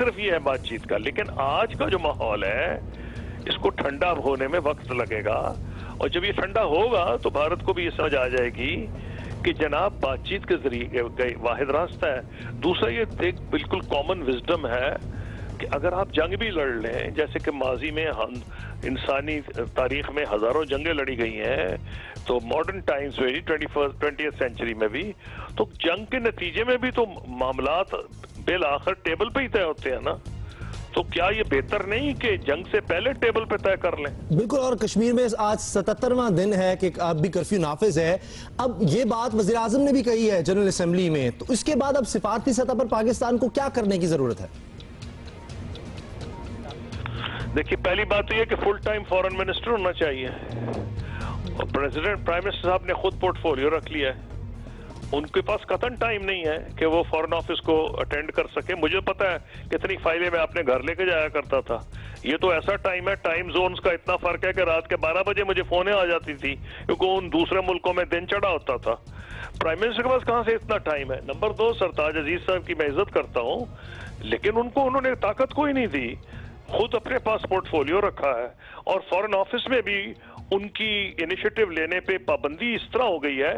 सिर्फ ये है बातचीत का। लेकिन आज का जो माहौल है इसको ठंडा होने में वक्त लगेगा, और जब ये ठंडा होगा तो भारत को भी ये समझ आ जाएगी कि जनाब बातचीत के जरिए वाहिद रास्ता है। दूसरा ये एक बिल्कुल कॉमन विजडम है कि अगर आप जंग भी लड़ लें, जैसे कि माजी में इंसानी तारीख में हजारों जंगें लड़ी गई हैं, तो मॉडर्न टाइम्स में भी 20th सेंचुरी में भी, तो जंग के नतीजे में भी तो मामलात बिल आखिर टेबल पे ही तय होते हैं ना। तो क्या ये बेहतर नहीं कि जंग से पहले टेबल पे तय कर लें? बिल्कुल। और कश्मीर में आज 77वां दिन है कि अब भी कर्फ्यू नाफिज है। अब ये बात वज़ीर आज़म ने भी कही है जनरल असेंबली में, तो इसके बाद अब सिफारती सतह पर पाकिस्तान को क्या करने की जरूरत है? देखिए, पहली बात तो यह कि फुल टाइम फॉरेन मिनिस्टर होना चाहिए, और प्राइम मिनिस्टर साहब ने खुद पोर्टफोलियो रख लिया है। उनके पास कतन टाइम नहीं है कि वो फॉरेन ऑफिस को अटेंड कर सके। मुझे पता है कितनी फाइलें मैं अपने घर लेके जाया करता था। ये तो ऐसा टाइम है, टाइम जोन्स का इतना फर्क है कि रात के 12 बजे मुझे फोनें आ जाती थी, क्योंकि उन दूसरे मुल्कों में दिन चढ़ा होता था। प्राइम मिनिस्टर के पास कहां से इतना टाइम है? नंबर 2, सरताज अजीज साहब की मैं इज्जत करता हूं, लेकिन उन्होंने ताकत कोई नहीं दी। खुद अपने पास पोर्टफोलियो रखा है, और फॉरेन ऑफिस में भी उनकी इनिशिएटिव लेने पे पाबंदी इस तरह हो गई है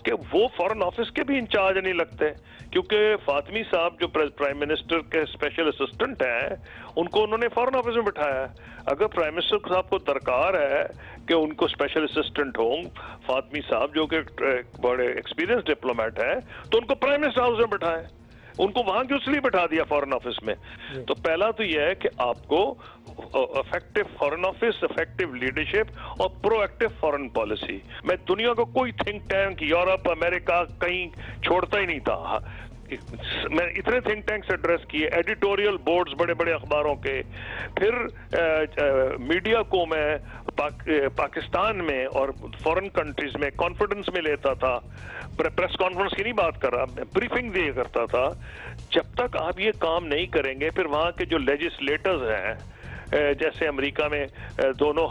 कि वो फॉरेन ऑफिस के भी इंचार्ज नहीं लगते, क्योंकि फातमी साहब जो प्राइम मिनिस्टर के स्पेशल असिस्टेंट हैं, उनको उन्होंने फॉरेन ऑफिस में बिठाया है। अगर प्राइम मिनिस्टर साहब को दरकार है कि उनको स्पेशल असिस्टेंट हों फातमी साहब, जो कि बड़े एक्सपीरियंस डिप्लोमेट है, तो उनको प्राइम मिनिस्टर हाउस में बिठाएं। उनको वहां क्यों इसलिए बिठा दिया फॉरेन ऑफिस में? तो पहला तो यह है कि आपको effective foreign office, effective leadership और प्रोएक्टिव फॉरेन पॉलिसी। मैं दुनिया को कोई थिंक टैंक यूरोप, अमेरिका कहीं छोड़ता ही नहीं था। मैं इतने थिंक टैंक्स एड्रेस किए, एडिटोरियल बोर्ड्स बड़े बड़े अखबारों के, फिर मीडिया को मैं पाकिस्तान में और फॉरेन कंट्रीज में कॉन्फिडेंस में लेता था। प्रेस कॉन्फ्रेंस की नहीं बात कर रहा, मैं ब्रीफिंग दिया करता था। जब तक आप ये काम नहीं करेंगे, फिर वहां के जो लेजिस्लेटर्स हैं, जैसे अमेरिका में दोनों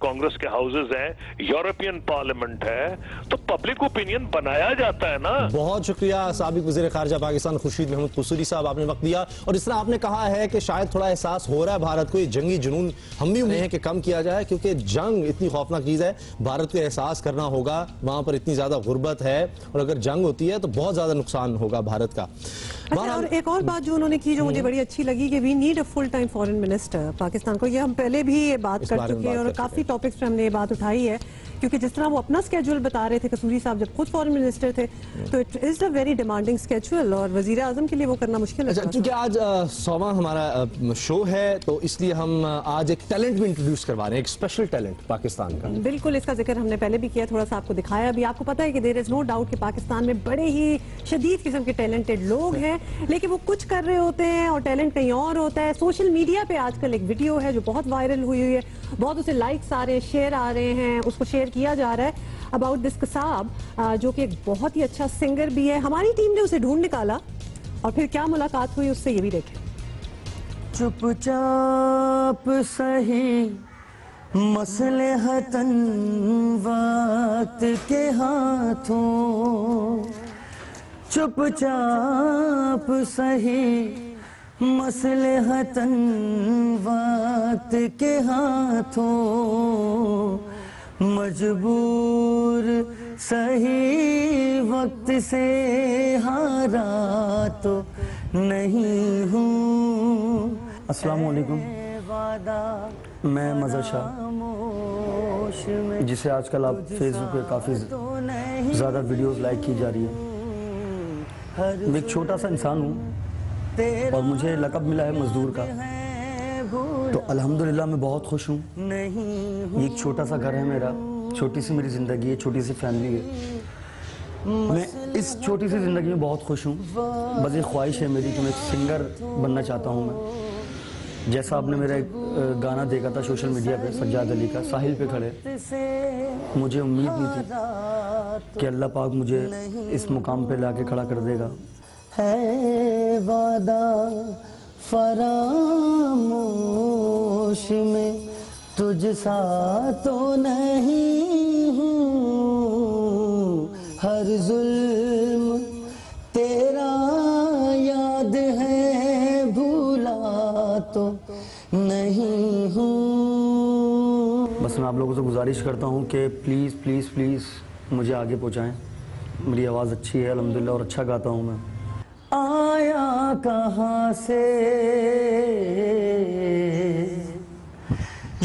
कांग्रेस के हाउसेज हैं, यूरोपियन पार्लियामेंट है, तो पब्लिक ओपिनियन बनाया जाता है ना। बहुत शुक्रिया साबिक वज़ीर ख़ारिजा पाकिस्तान खुर्शीद महमूद कसूरी साहब, आपने वक्त दिया। और इस तरह आपने कहा है कि शायद थोड़ा एहसास हो रहा है भारत को, ये जंगी जुनून हम भी उम्मीद है कि कम किया जाए, क्योंकि जंग इतनी खौफनाक चीज़ है, भारत को एहसास करना होगा। वहां पर इतनी ज्यादा गुर्बत है, और अगर जंग होती है तो बहुत ज्यादा नुकसान होगा भारत का। अच्छा, और एक और बात जो उन्होंने की, जो मुझे बड़ी अच्छी लगी, कि we need a full time foreign minister Pakistan को। ये हम पहले भी ये बात कर चुके हैं, और काफी टॉपिक्स पे हमने ये बात उठाई है, क्योंकि जिस तरह वो अपना स्केड्यूल बता रहे थे कसूरी साहब जब खुद फॉरेन मिनिस्टर थे, तो it is a very demanding schedule, और वजीर आजम के लिए वो करना मुश्किल है। क्योंकि आज 100वां हमारा शो है, तो इसलिए हम आज एक टैलेंट भी इंट्रोड्यूस करवा रहे हैं, एक स्पेशल टैलेंट पाकिस्तान का। बिल्कुल, इसका जिक्र हमने पहले भी किया, थोड़ा सा आपको दिखाया भी। आपको पता है कि देयर इज नो डाउट कि पाकिस्तान में बड़े ही शदीद किस्म के टैलेंटेड लोग हैं, लेकिन वो कुछ कर रहे होते हैं और टैलेंट कहीं और होता है। सोशल मीडिया पे आजकल एक वीडियो है जो बहुत वायरल हुई है, बहुत उसे लाइक्स आ रहे हैं, शेयर आ रहे हैं, उसको शेयर किया जा रहा है, अबाउट दिस कसाब, जो कि एक बहुत ही अच्छा सिंगर भी है। हमारी टीम ने उसे ढूंढ निकाला, और फिर क्या मुलाकात हुई उससे, ये भी देखें। चुपचाप सही मसलहतन वक्त के हाथों, चुपचाप सही मसलहतन वक्त के हाथों, मजबूर सही वक्त से हारा तो नहीं हूँ। अस्सलाम वालेकुम, मैं मज़हर शाह, जिसे आजकल आप फेसबुक पे काफ़ी ज़्यादा वीडियोस लाइक की जा रही है। मैं एक छोटा सा इंसान हूँ, और मुझे लक़ब मिला है मज़दूर का, तो अल्हम्दुलिल्लाह मैं बहुत खुश हूँ। ये एक छोटा सा घर है मेरा, छोटी सी मेरी ज़िंदगी है, छोटी सी फैमिली है। मैं इस छोटी सी ज़िंदगी में बहुत खुश हूँ। बस एक ख्वाहिश है मेरी कि मैं एक सिंगर बनना चाहता हूँ मैं। जैसा आपने मेरा एक गाना देखा था सोशल मीडिया पे, सज्जाद अली का, साहिल पे खड़े, मुझे उम्मीद नहीं थी कि अल्लाह पाक मुझे इस मुकाम पे लाके खड़ा कर देगा। है वादा फरामोश में तुझ सा तो नहीं हूँ, हर जुल्म तेरा याद है भूला तो नहीं हूँ। बस मैं आप लोगों से गुजारिश करता हूँ कि प्लीज़ प्लीज़ प्लीज़ मुझे आगे पहुँचाएं। मेरी आवाज़ अच्छी है अल्हम्दुलिल्लाह और अच्छा गाता हूँ मैं। आया कहाँ से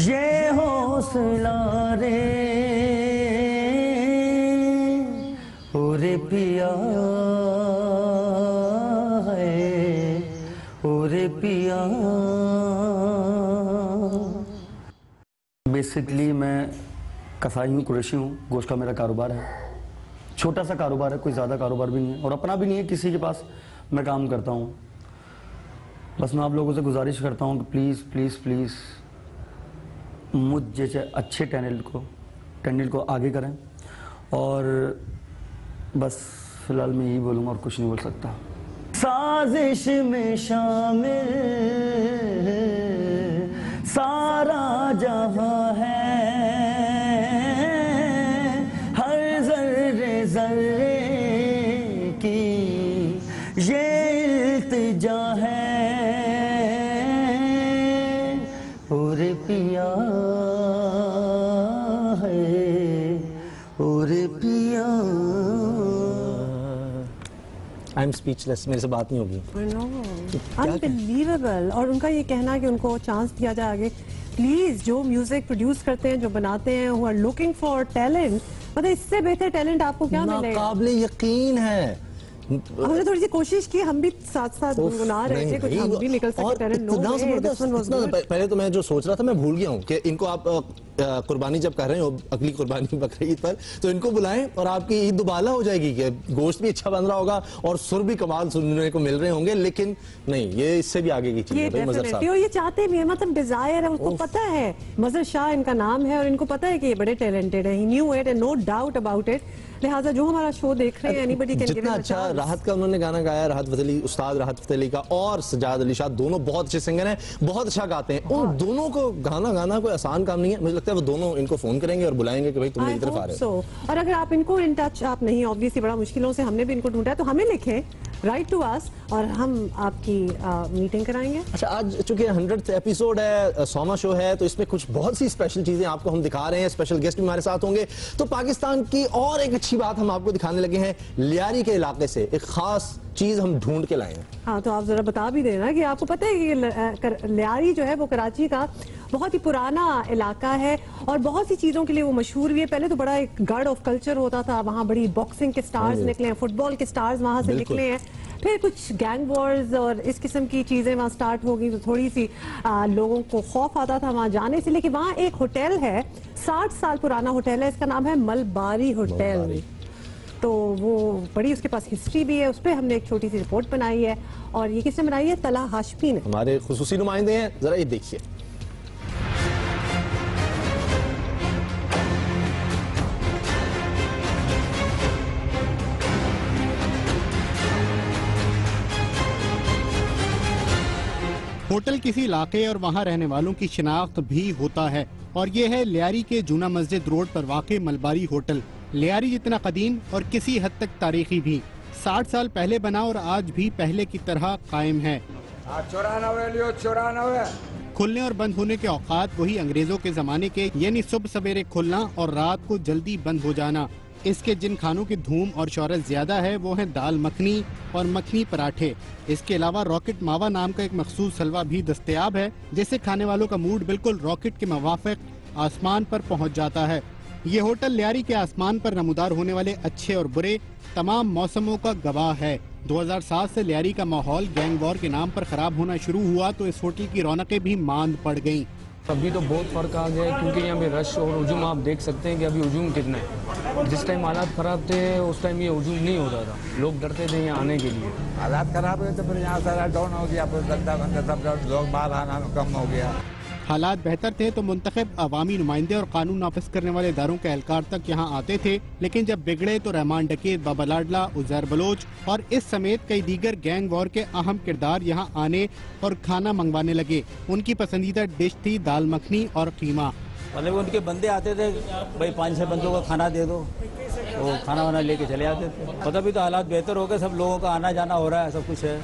ये हौसला रे ओरे पिया है ओरे पिया। बेसिकली मैं कसाई हूँ, कुरैशी हूँ। गोश्त का मेरा कारोबार है, छोटा सा कारोबार है, कोई ज़्यादा कारोबार भी नहीं है और अपना भी नहीं है किसी के पास। मैं काम करता हूँ। बस मैं आप लोगों से गुजारिश करता हूँ कि प्लीज़ प्लीज़ प्लीज़ मुझ जैसे अच्छे टैलेंट को आगे करें। और बस फिलहाल मैं यही बोलूँगा और कुछ नहीं बोल सकता। साजिश में शामिल सारा जहां है, हर जर्रे जर्रे की ये इल्तिजा है और पिया है और पिया। आई एम स्पीचलेस, मेरे से बात नहीं होगी। अनबिलीवेबल। और उनका ये कहना कि उनको चांस दिया जाए आगे। प्लीज जो म्यूजिक प्रोड्यूस करते हैं, जो बनाते हैं, who are looking for talent, मतलब इससे बेहतर टैलेंट आपको क्या मिलेगा? नाकाबिले यकीन है। हमने थोड़ी सी कोशिश की, हम भी साथ साथ गुनगुना रहे थे, कुछ हम भी निकल सकते हैं। पहले तो मैं जो सोच रहा था मैं भूल गया हूँ कि इनको आप कुर्बानी जब कर रहे हो, अगली कुर्बानी बकरीद पर, तो इनको बुलाएं और आपकी ईद दुबाला हो जाएगी कि गोश्त भी अच्छा बन रहा होगा और सुर भी कमाल सुनने को मिल रहे होंगे। लेकिन नहीं, ये इससे भी आगे की चीज है। मजहर साहब ये चाहते भी है, मतलब डिजायर है, उसको पता है। मजहर शाह इनका नाम है और इनको पता है कि ये बड़े टैलेंटेड है। He knew it and no doubt about it. लिहाजा जो हमारा शो देख रहे हैं, एनीबॉडी कैन गिव जितना अच्छा राहत का उन्होंने गाना गाया, राहत फतेह अली, उस्ताद राहत फतेह अली का और सजाद अली शाह, दोनों बहुत अच्छे सिंगर हैं, बहुत अच्छा गाते हैं। उन दोनों को गाना गाना कोई आसान काम नहीं है। मुझे लगता है वो दोनों इनको फोन करेंगे और बुलाएंगे कि भाई तुम मेरी तरफ आ रहे हो। और अगर आप इनको इन टच आप नहीं, ऑब्वियसली बड़ा मुश्किलों से हमने भी इनको ढूंढा है, तो हमें लिखें राइट टू अस और हम आपकी मीटिंग कराएंगे। अच्छा, आज चूंकि 100th एपिसोड है, 100वां शो है, तो इसमें कुछ बहुत सी स्पेशल चीजें आपको हम दिखा रहे हैं। स्पेशल गेस्ट भी हमारे साथ होंगे। तो पाकिस्तान की और एक अच्छी बात हम आपको दिखाने लगे हैं। लियारी के इलाके से एक खास चीज हम ढूंढ के लाए हैं। हाँ, तो आप जरा बता भी देना कि आपको पता है कि लियारी जो है वो कराची का बहुत ही पुराना इलाका है और बहुत सी चीजों के लिए वो मशहूर भी है। पहले तो बड़ा एक गढ़ ऑफ कल्चर होता था, वहाँ बड़ी बॉक्सिंग के स्टार्स निकले हैं, फुटबॉल के स्टार्स वहाँ से निकले हैं। फिर कुछ गैंग वॉर्स और इस किस्म की चीजें वहाँ स्टार्ट हो गई, तो थोड़ी सी लोगों को खौफ आता था वहाँ जाने से। लेकिन वहाँ एक होटल है, 60 साल पुराना होटल है, इसका नाम है मलबारी होटल। तो वो बड़ी उसके पास हिस्ट्री भी है, उस पर हमने एक छोटी सी रिपोर्ट बनाई है। और ये किसने बनाई है? तला हाशमी ने। हमारे खुसूसी नुमाइंदे हैं, जरा ये देखिए। होटल किसी इलाके और वहां रहने वालों की शिनाख्त भी होता है और ये है लियारी के जूना मस्जिद रोड पर वाक़े मलबारी होटल। लियारी जितना कदीम और किसी हद तक तारीखी भी, 60 साल पहले बना और आज भी पहले की तरह कायम है। 94 खुलने और बंद होने के औकात वही अंग्रेजों के जमाने के, यानी सुबह सवेरे खुलना और रात को जल्दी बंद हो जाना। इसके जिन खानों की धूम और शोहरत ज्यादा है वो हैं दाल मखनी और मखनी पराठे। इसके अलावा रॉकेट मावा नाम का एक मखसूस हलवा भी दस्तयाब है, जिससे खाने वालों का मूड बिल्कुल रॉकेट के मुवाफिक आसमान पर पहुंच जाता है। ये होटल लियारी के आसमान पर नमूदार होने वाले अच्छे और बुरे तमाम मौसमों का गवाह है। 2007 से लियारी का माहौल गैंग वॉर के नाम पर खराब होना शुरू हुआ तो इस होटल की रौनकें भी मांद पड़ गईं। अभी तो बहुत फ़र्क आ गया है, क्योंकि यहाँ पे रश और हुजूम आप देख सकते हैं कि अभी हुजूम कितना है। जिस टाइम हालात ख़राब थे उस टाइम ये हुजूम नहीं होता था, लोग डरते थे यहाँ आने के लिए। हालात खराब हुए तो फिर यहाँ सारा डाउन हो गया, फिर धंधा सब लोग बाहर आना कम हो गया। हालात बेहतर थे तो मुंतखब अवामी नुमाइंदे और कानून नाफिज करने वाले इदारों के एहलकार तक यहाँ आते थे, लेकिन जब बिगड़े तो रहमान डकेत, बाबा लाडला, उजैर बलोच और इस समेत कई दीगर गैंग वॉर के अहम किरदार यहाँ आने और खाना मंगवाने लगे। उनकी पसंदीदा डिश थी दाल मखनी और कीमा। मतलब उनके बंदे आते थे, भाई 5-6 बंदों का खाना दे दो, वो खाना वाना लेके चले आते थे। पता भी तो हालात बेहतर हो गए, सब लोगों का आना जाना हो रहा है, सब कुछ है।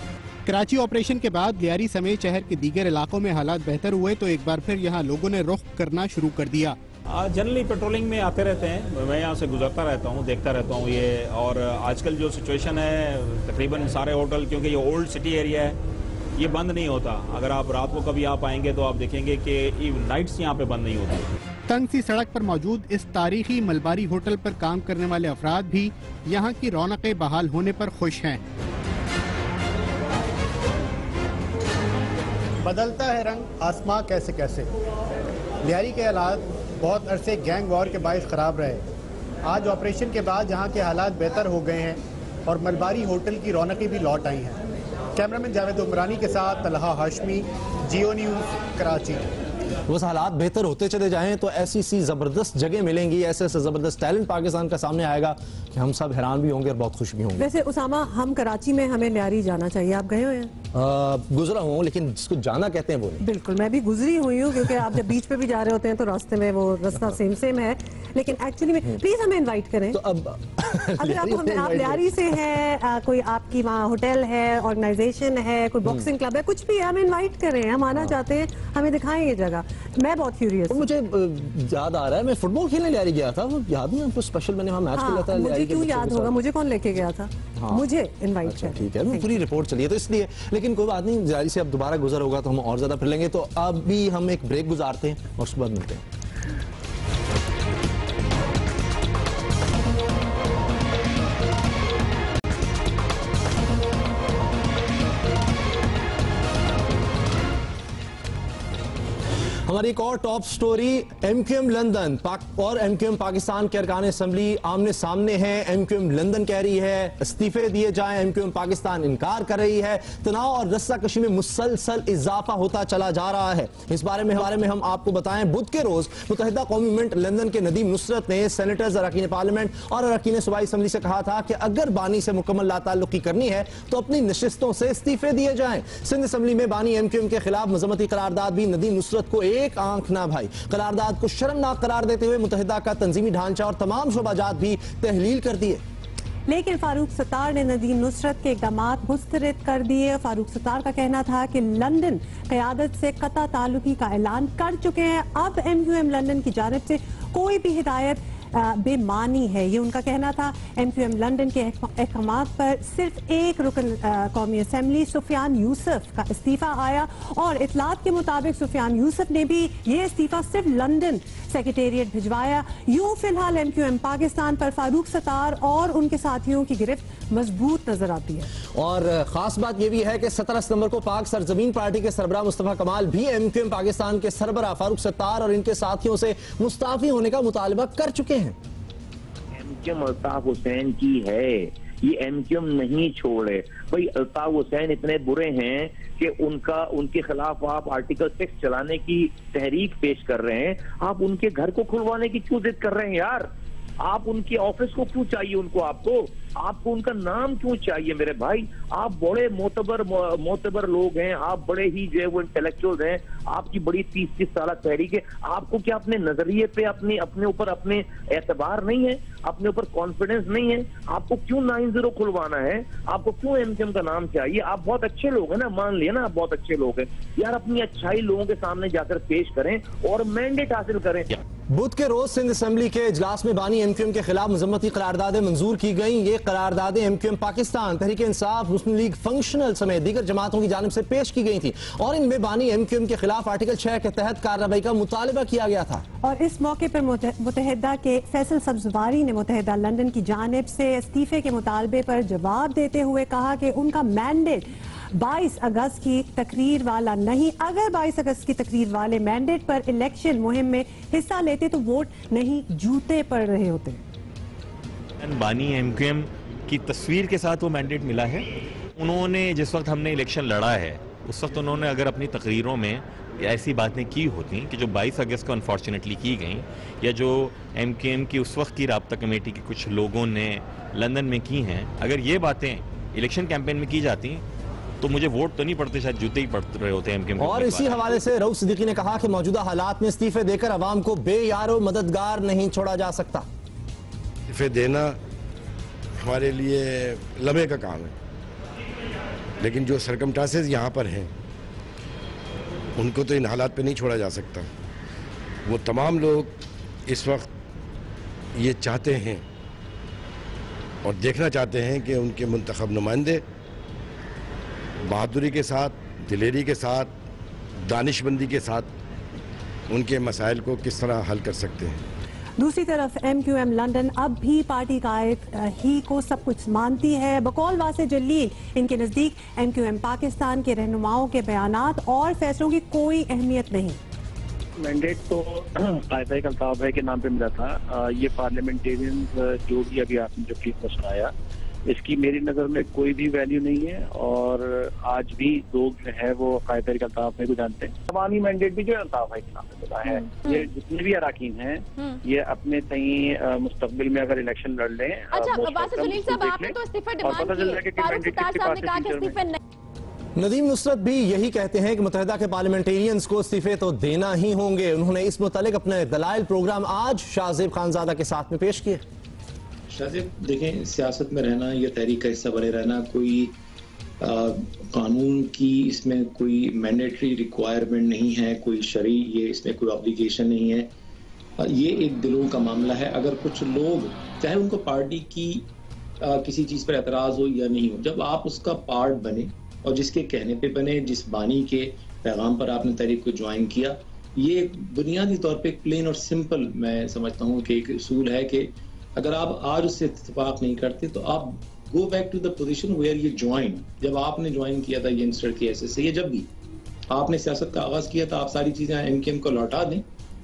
कराची ऑपरेशन के बाद लियारी समेत शहर के दीगर इलाकों में हालात बेहतर हुए तो एक बार फिर यहाँ लोगों ने रुख करना शुरू कर दिया। जनरली पेट्रोलिंग में आते रहते हैं, मैं यहाँ से गुजरता रहता हूँ, देखता रहता हूँ ये। और आजकल जो सिचुएशन है, तकरीबन सारे होटल, क्योंकि ये ओल्ड सिटी एरिया है, ये बंद नहीं होता। अगर आप रात को कभी आप आएंगे तो आप देखेंगे कि नाइट्स यहाँ पे बंद नहीं होती। तंग सी सड़क पर मौजूद इस तारीखी मलबारी होटल पर काम करने वाले अफराद भी यहाँ की रौनकें बहाल होने पर खुश हैं। बदलता है रंग आसमां कैसे कैसे। लियारी के हालात बहुत अरसे गैंग वॉर के बायस ख़राब रहे। आज ऑपरेशन के बाद यहाँ के हालात बेहतर हो गए हैं और मलबारी होटल की रौनकें भी लौट आई हैं। कैमरामैन जावेद उमरानी के साथ तलहा हाशमी, जियो न्यूज़, कराची। बस हालात बेहतर होते चले जाएं तो ऐसी सी जबरदस्त जगह मिलेंगी, ऐसे ऐसे जबरदस्त टैलेंट पाकिस्तान का सामने आएगा कि हम सब हैरान भी होंगे और बहुत खुश भी होंगे। वैसे उसामा, हम कराची में हमें लियारी जाना चाहिए, आप गए हुए हैं? गुजरा हूँ, लेकिन जिसको जाना कहते हैं वो नहीं। बिल्कुल, मैं भी गुजरी हुई हूँ, क्योंकि आप जब बीच पे भी जा रहे होते हैं तो रास्ते में वो रास्ता सेम है, लेकिन एक्चुअली में प्लीज हमें इनवाइट करें। तो अब अगर आप लियारी से हैं, कोई आपकी वहाँ होटल है, ऑर्गेनाइजेशन है, कोई बॉक्सिंग क्लब है, कुछ भी है, हमें इनवाइट करें, हम आना चाहते हैं, हमें दिखाएं ये जगह। मैं बहुत क्यूरियस। मुझे याद आ रहा है, मैं फुटबॉल खेलने लियारी गया था, वो याद नहीं आपको? स्पेशल मैंने वहाँ मैच खेला था। मुझे क्यों याद होगा, मुझे कौन लेके गया था? मुझे इनवाइट अच्छा, ठीक है, पूरी रिपोर्ट चलिए तो इसलिए, लेकिन कोई बात नहीं, लियारी से अब दोबारा गुजर होगा तो हम और ज्यादा फिर लेंगे। तो अभी हम एक ब्रेक गुजारते हैं और उसके बाद मिलते हैं। हमारी एक और टॉप स्टोरी, एमक्यूएम लंदन और एमक्यूएम पाकिस्तान के अरकान असेंबली आमने सामने हैं। एमक्यूएम लंदन कह रही है इस्तीफे दिए जाएं, एमक्यूएम पाकिस्तान इनकार कर रही है। तनाव और रस्साकशी में मुसलसल इजाफा होता चला जा रहा है। इस बारे में हम आपको बताएं, बुध के रोज मुत्तहिदा कौमी मिंट लंदन के नदीम नुसरत ने सेनेटर्स, अरकान पार्लियामेंट और अरकान सूबाई असेंबली से कहा था कि अगर बानी से मुकम्मल लाताल्लुकी करनी है तो अपनी नशिस्तों से इस्तीफे दिए जाएं। सिंध असेंबली में बानी एमक्यूएम के खिलाफ मजम्मती करारदाद भी नदीम नुसरत को एक आंख ना भाई। करारदाद को शर्मनाक करार देते हुए मुत्तहिदा का तंजीमी ढांचा और तमाम शोबाजात भी तहलील कर दिए। लेकिन फारूक सत्तार ने नदीम नुसरत के इक़दामात मुस्तरद कर दिए। फारूक सत्तार का कहना था कि लंदन क़यादत से कता ताल्लुकी का ऐलान कर चुके हैं। अब एमक्यूएम लंदन की जानिब से कोई भी हिदायत बेमानी है, ये उनका कहना था। एमक्यूएम लंदन के अहकाम पर सिर्फ एक रुकन कौमी असेंबली सुफियान यूसुफ का इस्तीफा आया और इतलात के मुताबिक सुफियान यूसुफ ने भी ये इस्तीफा सिर्फ लंदन सेक्रेटेरिएट भिजवाया। यूं फिलहाल एमक्यूएम पाकिस्तान पर फारूक सत्तार और उनके साथियों की गिरफ्त मजबूत नजर आती है। और खास बात यह भी है कि 17 सितंबर को पाक सरजमीन पार्टी के सरबराह मुस्तफा कमाल भी एमक्यूएम पाकिस्तान के सरबराह फारूक सत्तार और इनके साथियों से मुस्ताफी होने का मुतालबा कर चुके हैं। एमक्यूएम अल्ताफ हुसैन की है, ये एमक्यूएम नहीं छोड़े भाई। अल्ताफ हुसैन इतने बुरे हैं कि उनके खिलाफ आप आर्टिकल 6 चलाने की तहरीक पेश कर रहे हैं। आप उनके घर को खुलवाने की क्यों जिद कर रहे हैं यार? आप उनके ऑफिस को क्यों चाहिए? आपको उनका नाम क्यों चाहिए मेरे भाई? आप बड़े मोतबर लोग हैं, आप बड़े ही जो है वो इंटेलेक्चुअल हैं, आपकी बड़ी 30-30 साल तहरीक है। आपको क्या अपने नजरिए पे अपने ऊपर अपने एतबार नहीं है, अपने ऊपर कॉन्फिडेंस नहीं है? आपको क्यों 9-0 खुलवाना है? आपको क्यों एमक्यूएम का नाम चाहिए? आप बहुत अच्छे लोग हैं ना, मान लिया ना, आप बहुत अच्छे लोग हैं यार। अपनी अच्छाई लोगों के सामने जाकर पेश करें और मैंडेट हासिल करें। बुध के रोज सिंध असेंबली के इजलास में बानी एमक्यूएम के खिलाफ मजम्मती करारदादें मंजूर की गई। ये करारदादें एमक्यूएम पाकिस्तान, तहरीक इंसाफ, मुस्लिम लीग फंक्शनल समेत दीगर जमातों की जानिब से पेश की गई थी और इनमें बानी एमक्यूएम के खिलाफ आर्टिकल 6 के तहत कार्रवाई का मुतालबा किया गया था। और इस मौके पर मुत्तहिदा के फैसल सब्जवारी ने मुत्तहिदा लंदन की जानिब से इस्तीफे के मुतालबे पर जवाब देते हुए कहा कि उनका मैंडेट 22 अगस्त की तकरीर वाला नहीं। अगर 22 अगस्त की तकरीर वाले मैंडेट पर इलेक्शन मुहिम में हिस्सा लेते तो वोट नहीं जूते पड़ रहे होते। बानी एमक्यूएम की तस्वीर के साथ वो मैंडेट मिला है। उन्होंने जिस वक्त हमने इलेक्शन लड़ा है उस वक्त उन्होंने अगर अपनी तकरीरों में ऐसी बातें की होती कि जो 22 अगस्त को अनफॉर्चुनेटली की गई, या जो एमक्यूएम की उस वक्त की राब्ता कमेटी के कुछ लोगों ने लंदन में की हैं, अगर ये बातें इलेक्शन कैंपेन में की जाती तो मुझे वोट तो नहीं पड़ते, शायद जूते ही पड़ रहे होते हैं। और इसी हवाले से रऊफ सिद्दीकी ने कहा कि मौजूदा हालात में इस्तीफे देकर अवाम को बेयारो मददगार नहीं छोड़ा जा सकता। इस्तीफे देना हमारे लिए लम्हे का काम है। लेकिन जो सरकमस्टांसेस यहाँ पर हैं उनको तो इन हालात पे नहीं छोड़ा जा सकता। वो तमाम लोग इस वक्त ये चाहते हैं और देखना चाहते हैं कि उनके मुंतखब नुमाइंदे बहादुरी के साथ, दिलेरी के साथ, दानिशमंदी के साथ उनके मसाइल को किस तरह हल कर सकते हैं। दूसरी तरफ MQM लंदन अब भी पार्टी कायद ही को सब कुछ मानती है। बकौल वासे जलील, इनके नज़दीक MQM पाकिस्तान के रहनुमाओं के बयानात और फैसलों की कोई अहमियत नहीं। मैंडेट तो कायदा का अल्ताफ है के नाम पे मिला था। ये पार्लियामेंटेरियन जो भी अभी आपने जो फीस सुनाया, इसकी मेरी नज़र में कोई भी वैल्यू नहीं है और आज भी लोग जो है वो कायदा का अल्ताफ को जानते हैं। अवामी मैंडेट भी जो है अल्ताफ के नाम पे मिला है। ये जितने भी अराकीन हैं ये अपने तई मुस्तकबिल में अगर इलेक्शन लड़ लें। अच्छा, जलील साहब आपने तो इस्तीफा डिमांड की, फारूक सत्तार साहब ने कहा कि इस्तीफा नहीं। नदीम नुसरत भी यही कहते हैं कि मुत्तहिदा के पार्लियामेंटेरियंस को इस्तीफे तो देना ही होंगे। उन्होंने इस मुतालिक अपने दलाइल प्रोग्राम आज शाहजेब खानजादा के साथ में पेश किए। शाहजेब, देखें, सियासत में रहना या तहरीक का हिस्सा बने रहना कोई कानून की इसमें कोई मैंडेटरी रिक्वायरमेंट नहीं है, कोई शरई ये इसमें कोई ऑब्लिगेशन नहीं है। ये एक दिलों का मामला है। अगर कुछ लोग चाहे उनको पार्टी की किसी चीज़ पर एतराज़ हो या नहीं हो, जब आप उसका पार्ट बने और जिसके कहने पे बने, जिस बानी के पैगाम पर आपने तहरीक को ज्वाइन किया, ये बुनियादी तौर पे प्लेन और सिंपल मैं समझता हूँ कि एक उसूल है कि अगर आप आज उससे इत्तेफाक नहीं करते तो आप go back to the position where you join. जब आपने ज्वाइन किया था यंगस्टर के ऐसे से, ये जब भी आपने सियासत का आगाज किया था, आप सारी चीजें MQM को लौटा दें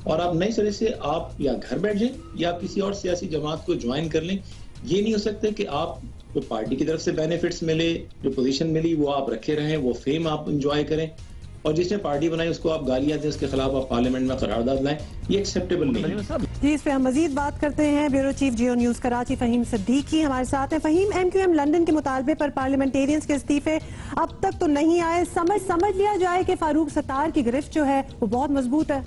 और आप नए सिरे से आप या घर बैठ जाएं या किसी और सियासी जमात को ज्वाइन कर लें। ये नहीं हो सकता कि आप जो पार्टी की तरफ से बेनिफिट्स मिले, जो पोजीशन मिली वो आप रखे रहें, वो फेम आप इंजॉय करें और जिसने पार्टी बनाई उसको आप गालियां दें, उसके खिलाफ आप पार्लियामेंट में करारदाद लाएं। ये एक्सेप्टेबल नहीं है। जी, इस पे हम मजीद बात करते हैं। ब्यूरो चीफ जियो न्यूज कराची फहीम सिद्दीकी हमारे साथ हैं। फहीम, MQM लंदन के मुतालबे पर पार्लियामेंटेरियंस के इस्तीफे अब तक तो नहीं आए। समझ लिया जाए कि फारूक सत्तार की गिरफ्त जो है वो बहुत मजबूत है।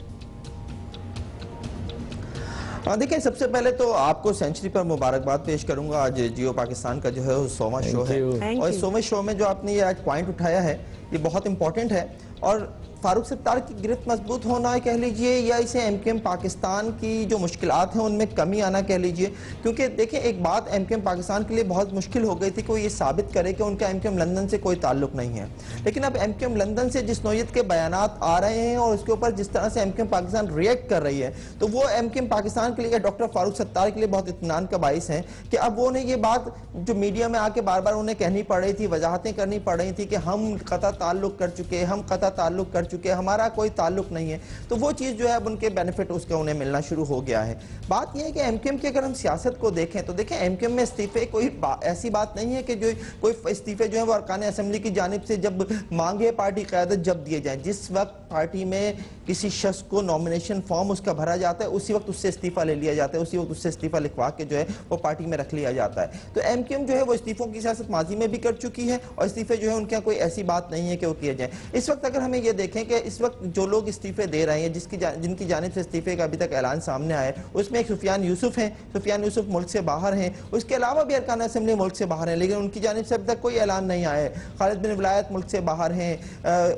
देखिए, सबसे पहले तो आपको सेंचुरी पर मुबारकबाद पेश करूंगा। आज जियो पाकिस्तान का जो है 100वां शो है और इस 100वें शो में जो आपने ये आज पॉइंट उठाया है ये बहुत इंपॉर्टेंट है। और फारूक सत्तार की गिरफ्त मजबूत होना कह लीजिए या इसे MQM पाकिस्तान की जो मुश्किलात हैं उनमें कमी आना कह लीजिए, क्योंकि देखिए एक बात MQM पाकिस्तान के लिए बहुत मुश्किल हो गई थी कि वो ये साबित करे कि उनका MQM लंदन से कोई ताल्लुक नहीं है। लेकिन अब MQM लंदन से जिस नौयत के बयानात आ रहे हैं और उसके ऊपर जिस तरह से MQM पाकिस्तान रिएक्ट कर रही है, तो वो MQM पाकिस्तान के लिए, डॉक्टर फारूक सत्तार के लिए बहुत इत्मीनान का बाइस है कि अब वो ने ये बात जो मीडिया में आके बार बार उन्हें कहनी पड़ रही थी, वजाहतें करनी पड़ रही थी कि हम कता ताल्लुक कर चुके, हम कता ताल्लुक कर चुके, हमारा कोई ताल्लुक नहीं है, तो वो चीज़ जो है अब उनके बेनिफिट उसका उन्हें मिलना शुरू हो गया है। बात यह है कि MQM की अगर हम सियासत को देखें तो देखें MQM में इस्तीफे कोई ऐसी बात नहीं है कि जो कोई इस्तीफे जो है वो अरकान असेंबली की जानिब से जब मांगे पार्टी क़यादत जब दिए जाए, जिस वक्त पार्टी में किसी शख्स को नॉमिनेशन फॉर्म उसका भरा जाता है उसी वक्त उससे इस्तीफा ले लिया जाता है, उसी वक्त उससे इस्तीफा लिखवा के जो है वो पार्टी में रख लिया जाता है। तो MQM जो है वो इस्तीफों की सियासत माजी में भी कर चुकी है और इस्तीफे जो है उनके यहाँ कोई ऐसी बात नहीं है कि वो किए जाए। इस वक्त अगर हमें ये देखें कि इस वक्त जो लोग इस्तीफे दे रहे हैं, जिनकी जानिब से इस्तीफे का अभी तक ऐलान सामने आया है, उसमें एक सुफियान यूसुफ हैं। सुफियान यूसुफ मुल्क से बाहर हैं, उसके अलावा भी अरकान असेंबली मुल्क से बाहर हैं, लेकिन उनकी जानिब से अभी तक कोई ऐलान नहीं आया है। खालिद बिन वलायत मुल्क से बाहर हैं,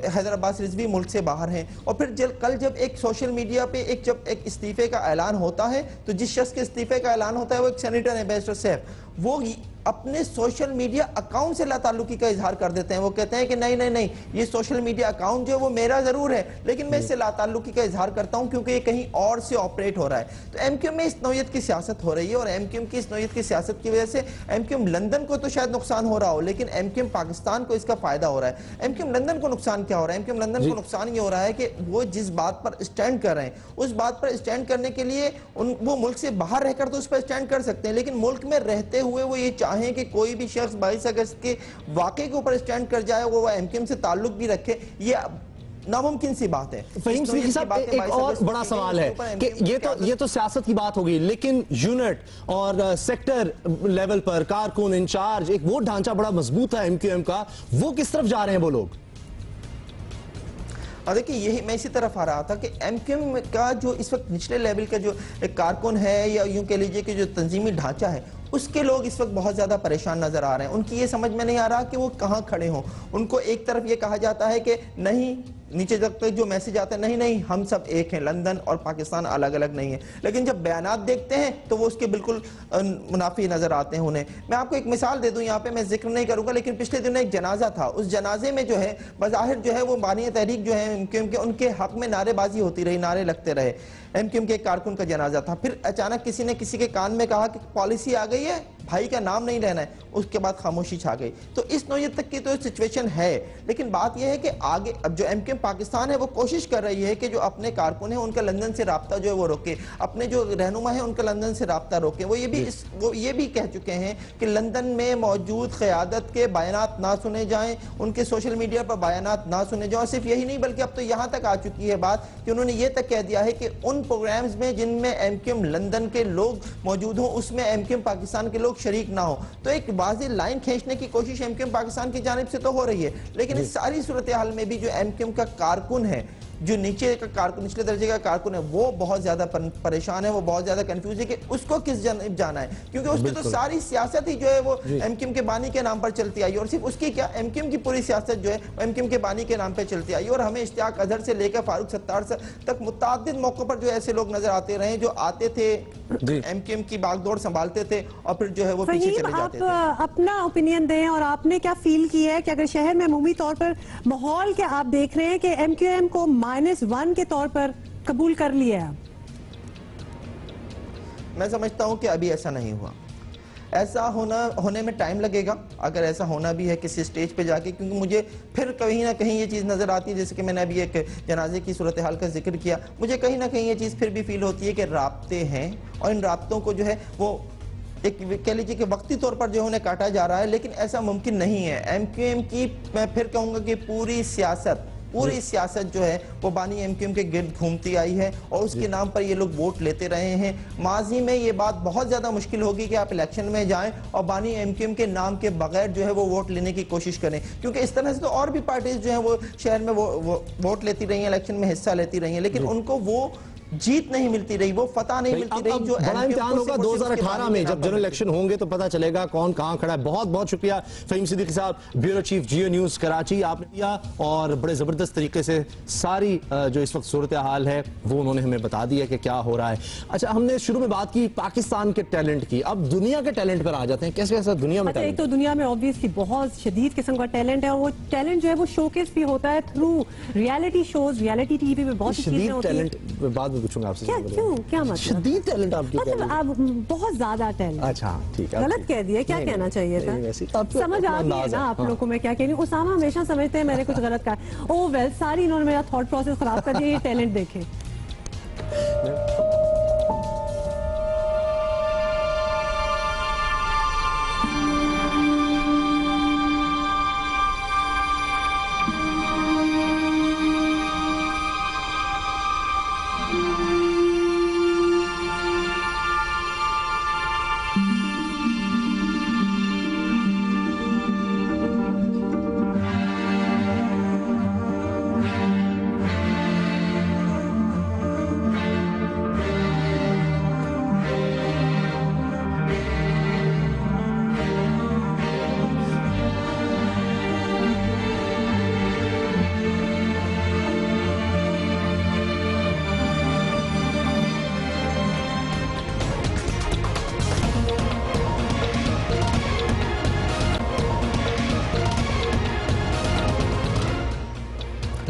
हैदर अब्बास रिजवी मुल्क से बाहर हैं। और फिर कल जब एक सोशल मीडिया पे जब एक इस्तीफे का ऐलान होता है तो जिस शख्स के इस्तीफे का ऐलान होता है वो एक सेनेटर है, बैरिस्टर सैफ, वो अपने सोशल मीडिया अकाउंट से लाताल्लुकी का इजहार कर देते हैं। वो कहते हैं कि नहीं नहीं नहीं, ये सोशल मीडिया अकाउंट जो है वो मेरा जरूर है, लेकिन मैं इससे लाताल्लुकी का इजहार करता हूं क्योंकि ये कहीं और से ऑपरेट हो रहा है। तो MQM में इस नौयत की सियासत हो रही है और MQM की इस नौयत की सियासत की वजह से MQM लंदन को तो शायद नुकसान हो रहा हो, लेकिन MQM पाकिस्तान को इसका फायदा हो रहा है। MQM लंदन को नुकसान क्या हो रहा है? MQM लंदन को नुकसान ये हो रहा है कि वो जिस बात पर स्टैंड कर रहे हैं उस बात पर स्टैंड करने के लिए वो मुल्क से बाहर रहकर तो उस पर स्टैंड कर सकते हैं, लेकिन मुल्क में रहते हुए वो ये चाहें कि कोई भी शख्स 22 अगस्त के वाकये के ऊपर स्टैंड कर जाए, वो MQM से ताल्लुक भी रखे, ये नामुमकिन सी बात है। फहीम सिद्दीकी साहब, एक और बड़ा सवाल है कि ये तो सियासत की बात होगी, लेकिन यूनिट और सेक्टर लेवल पर कारकुन इंचार्ज एक वो ढांचा बड़ा मजबूत है MQM का, वो किस तरफ जा रहे हैं वो लोग? और देखिए यही मैं इसी तरफ आ रहा था कि MQM का जो इस वक्त निचले लेवल का जो एक कारकुन है या यूं कह लीजिए कि जो तंजीमी ढांचा है उसके लोग इस वक्त बहुत ज्यादा परेशान नजर आ रहे हैं। उनकी ये समझ में नहीं आ रहा कि वो कहाँ खड़े हों। उनको एक तरफ ये कहा जाता है कि नहीं, नीचे तक जो मैसेज आता है, नहीं नहीं हम सब एक हैं, लंदन और पाकिस्तान अलग अलग नहीं है, लेकिन जब बयानात देखते हैं तो वो उसके बिल्कुल मुनाफी नजर आते हैं उन्हें। मैं आपको एक मिसाल दे दूं, यहाँ पे मैं जिक्र नहीं करूंगा, लेकिन पिछले दिनों एक जनाजा था, उस जनाजे में जो है बज़ाहिर जो है वो बानी तहरीक जो है एमक्यूएम के, उनके हक में नारेबाजी होती रही, नारे लगते रहे। एमक्यूएम के एक कारकुन का जनाजा था, फिर अचानक किसी ने किसी के कान में कहा कि पॉलिसी आ गई है, भाई का नाम नहीं लेना है, उसके बाद खामोशी छा गई। तो इस नौयत तक की तो सिचुएशन है, लेकिन बात यह है कि आगे अब जो एमक्यूएम पाकिस्तान है वो कोशिश कर रही है कि जो अपने कारकुन है उनका लंदन से राब्ता जो है वो रोके, अपने जो रहनुमा है उनका लंदन से राब्ता रोके। वो ये भी कह चुके हैं कि लंदन में मौजूद क़यादत के बयानात ना सुने जाएं, उनके सोशल मीडिया पर बयानात ना सुने जाएं। सिर्फ यही नहीं बल्कि अब तो यहाँ तक आ चुकी है बात कि उन्होंने ये तक कह दिया है कि उन प्रोग्राम्स में जिनमें एमक्यूएम लंदन के लोग मौजूद हों उसमें एमक्यूएम पाकिस्तान के लोग शरीक ना हो। तो एक वाज़ेह लाइन खींचने की कोशिश एमक्यूएम पाकिस्तान की जानिब से तो हो रही है, लेकिन इस सारी सूरत हाल में भी जो एमक्यूएम का कारकुन है, जो नीचे का कारकुन, निचले दर्जे का कारकुन है, वो बहुत ज्यादा परेशान है, वो बहुत ज्यादा कंफ्यूज है कि उसको किस जानिब जाना है, क्योंकि उसकी तो सारी सियासत ही जो है वो एमक्यूएम के बानी के नाम पर चलती आई, और सिर्फ उसकी क्या, एमक्यूएम की पूरी सियासत जो है एमक्यूएम के बानी के नाम पर चलती आई। और हमें इश्तियाक अजहर से लेकर फारूक सत्तार तक मुतादिद मौकों पर जो ऐसे लोग नजर आते रहे जो आते थे एमक्यूएम की बागडोर संभालते थे और फिर जो है वो पीछे चले जाते थे। अपना ओपिनियन दें, और आपने क्या फील किया है कि अगर शहर में अमूमी तौर पर माहौल क्या आप देख रहे हैं कि एमक्यूएम को -1 के तौर पर कबूल कर लिया है? मैं समझता हूं कि अभी ऐसा नहीं हुआ, ऐसा होने में टाइम लगेगा, अगर ऐसा होना भी है किसी स्टेज पे जाके, क्योंकि मुझे फिर कहीं ना कहीं ये चीज़ नज़र आती है, जैसे कि मैंने अभी एक जनाजे की सूरत हाल का जिक्र किया, मुझे कहीं ना कहीं ये चीज़ फिर भी फील होती है कि राब्ते हैं और इन राब्तों को जो है वो एक कह लीजिए कि वक्ती तौर पर जो उन्हें काटा जा रहा है, लेकिन ऐसा मुमकिन नहीं है। एमक्यूएम की मैं फिर कहूँगा कि पूरी सियासत जो है वो बानी एमक्यूएम के गिर्द घूमती आई है और उसके नाम पर ये लोग वोट लेते रहे हैं। माजी में ये बात बहुत ज़्यादा मुश्किल होगी कि आप इलेक्शन में जाएं और बानी एमक्यूएम के नाम के बगैर जो है वो वोट लेने की कोशिश करें, क्योंकि इस तरह से तो और भी पार्टीज जो है वो शहर में वो वोट लेती रही हैं, इलेक्शन में हिस्सा लेती रही हैं, लेकिन उनको वो जीत नहीं मिलती रही, वो फतह नहीं मिलती रही। जो बड़ा इम्तिहान होगा 2018 में जब जनरल इलेक्शन होंगे तो पता चलेगा कौन कहां खड़ा है। बहुत बहुत शुक्रिया फहीम सिद्दीकी साहब, ब्यूरो चीफ जियो न्यूज कराची, आपने दिया और बड़े जबरदस्त तरीके से सारी जो इस वक्त सूरत हाल है वो उन्होंने हमें बता दिया कि क्या हो रहा है। अच्छा, हमने शुरू में बात की पाकिस्तान के टैलेंट की, अब दुनिया के टैलेंट पर आ जाते हैं। कैसे कैसा दुनिया में? एक तो दुनिया में ऑब्वियसली बहुत शदीद किस्म का टैलेंट है, और वो टैलेंट जो है वो शोकेस भी होता है through reality shows, reality TV पे बहुत शदीद टैलेंट बाद में पूछूंगा आपसे। क्या मतलब शदीद टैलेंट आप क्यों कह रहे हैं? आप बहुत ज्यादा टैलेंट। अच्छा ठीक है, गलत कह दिया, क्या कहना चाहिए था? समझ आ गई है ना आप लोगों को मैं क्या कह रही हूँ। उसामा हमेशा समझते हैं मैंने कुछ गलत कहा। ओ वेल, सारी इन्होंने मेरा थॉट प्रोसेस खराब कर दिया। ये टैलेंट देखे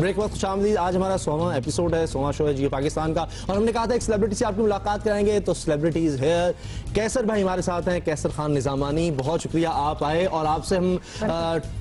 ब्रेक वक्त खुशामदीद। आज हमारा 100वां एपिसोड है, 100वां शो है जियो पाकिस्तान का, और हमने कहा था एक सेलिब्रिटी से आपकी मुलाकात कराएंगे, तो सेलिब्रिटीज हेयर कैसर भाई हमारे साथ हैं, कैसर खान निजामानी। बहुत शुक्रिया आप आए, और आपसे हम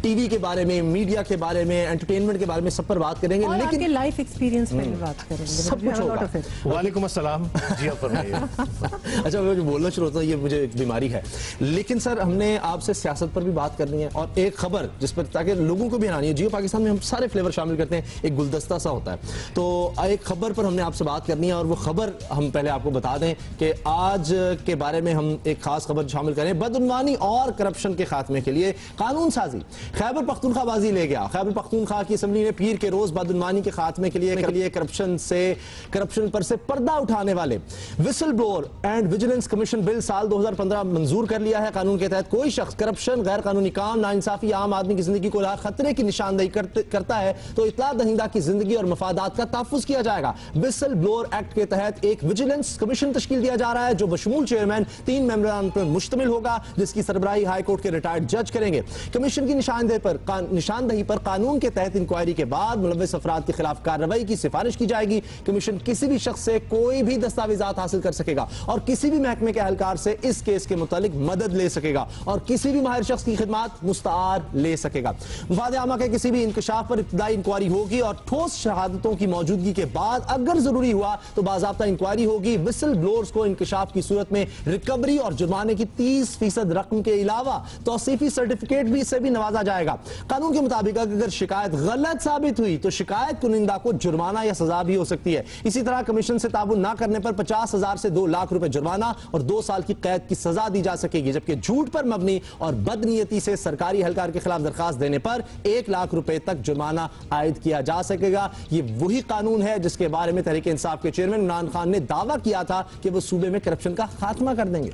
टीवी के बारे में, मीडिया के बारे में, एंटरटेनमेंट के बारे में सब पर बात करेंगे, लेकिन लाइफ एक्सपीरियंस में बात करेंगे, सब कुछ होगा। वालेकुम अस्सलाम जी, आप फरमाइए। अच्छा, मैं जो बोलना शुरू होता है, ये मुझे एक बीमारी है, लेकिन सर हमने आपसे सियासत पर भी बात करनी है, और एक खबर जिस पर ताकि लोगों को भी आनी है। जियो पाकिस्तान में हम सारे फ्लेवर शामिल करते हैं, एक गुलदस्ता सा होता है। तो एक खबर पर हमने आपसे बात करनी है और वो खबर हम पहले आपको बता दें कि आज के बारे में हम एक खास खबर शामिल करें। बदउनवानी और करप्शन के खात्मे के लिए कानून साजी खैबर पख्तूनख्वा बाजी ले गया। खैबर पख्तूनख्वा की असम्बली ने पीर के रोज बदउनवानी के खात्मे के लिए करप्शन पर से पर्दा उठाने वाले whistle blower and vigilance commission bill साल 2015 मंजूर कर लिया है। कानून के तहत कोई शख्स करप्शन, गैर कानूनी काम, नाइंसाफी, आम आदमी की जिंदगी को खतरे की निशानदेही करता है तो इत्तला दहिंदा की जिंदगी और मफादात का तहफ्फुज़ किया जाएगा। विसल ब्लोअर एक्ट के तहत एक विजिलेंस कमीशन तश्कील दिया जा रहा है जो बशमूल चेयरमैन 3 मेंबरान पर मुश्तमिल होगा, जिसकी सरबराही हाई कोर्ट के रिटायर्ड जज करेंगे। कमीशन की निशानदेही पर कानून के तहत इंक्वायरी के बाद मुलव्वस अफराद के खिलाफ कार्रवाई की सिफारिश की जाएगी। कमीशन किसी भी शख्स से कोई भी दस्तावेजात हासिल कर सकेगा और किसी भी महकमे के एहलकार से इस केस के मुतालिक मदद ले सकेगा और किसी भी माहिर शख्स की खिदमत मुस्तार ले सकेगा। मुफाद आमा के किसी भी इंकशाफ पर इब्तदाई इंक्वायरी होगी और ठोस शहादतों की मौजूदगी के बाद अगर जरूरी हुआ तो बाज़ाब्ता इंक्वायरी होगी। विसल ब्लोअर्स को इंकशाफ की सूरत में रिकवरी और जुर्माने की 30% रकम के अलावा तौसीफी सर्टिफिकेट भी से भी नवाजा जाएगा। कानून के मुताबिक अगर शिकायत गलत साबित हुई तो शिकायत कुनिंदा को जुर्माना या सजा भी हो सकती है। इसी तरह कमीशन से ताबुन न करने पर 50,000 से 2 लाख रुपए जुर्माना और 2 साल की कैद की सजा दी जा सकेगी, जबकि झूठ पर मबनी और बदनीयती से सरकारी एहलकार के खिलाफ दरखास्त देने पर 1 लाख रुपए तक जुर्माना आयद किया जा सकेगा। ये वही कानून है जिसके बारे में तहरीक इंसाफ के चेयरमैन इमरान खान ने दावा किया था कि वो सूबे में करप्शन का खात्मा कर देंगे।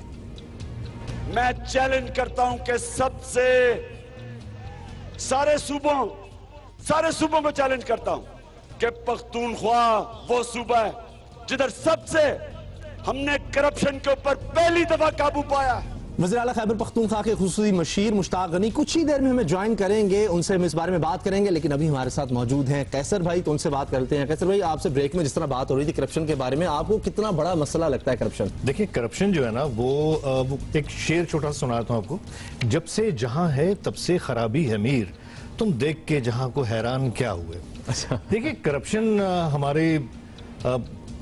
मैं चैलेंज करता हूं कि सबसे सारे सूबों को चैलेंज करता हूं कि पख्तूनख्वा वो सूबा है जिधर सबसे हमने करप्शन के ऊपर पहली दफा काबू पाया है। वज़ीर आला खैबर पख्तूनख्वा के खुसूसी मशीर मुश्ताक गनी कुछ ही देर में हमें ज्वाइन करेंगे, उनसे हम इस बारे में बात करेंगे। लेकिन अभी हमारे साथ मौजूद हैं कैसर भाई, तो उनसे बात करते हैं। कैसर भाई, आपसे ब्रेक में जिस तरह बात हो रही थी करप्शन के बारे में, आपको कितना बड़ा मसला लगता है करप्शन? देखिए, करप्शन जो है ना वो एक शेर छोटा सा सुनाता हूं आपको। जब से जहां है तब से खराबी है मीर, तुम देख के जहां को हैरान क्या हुए। अच्छा, देखिए करप्शन हमारे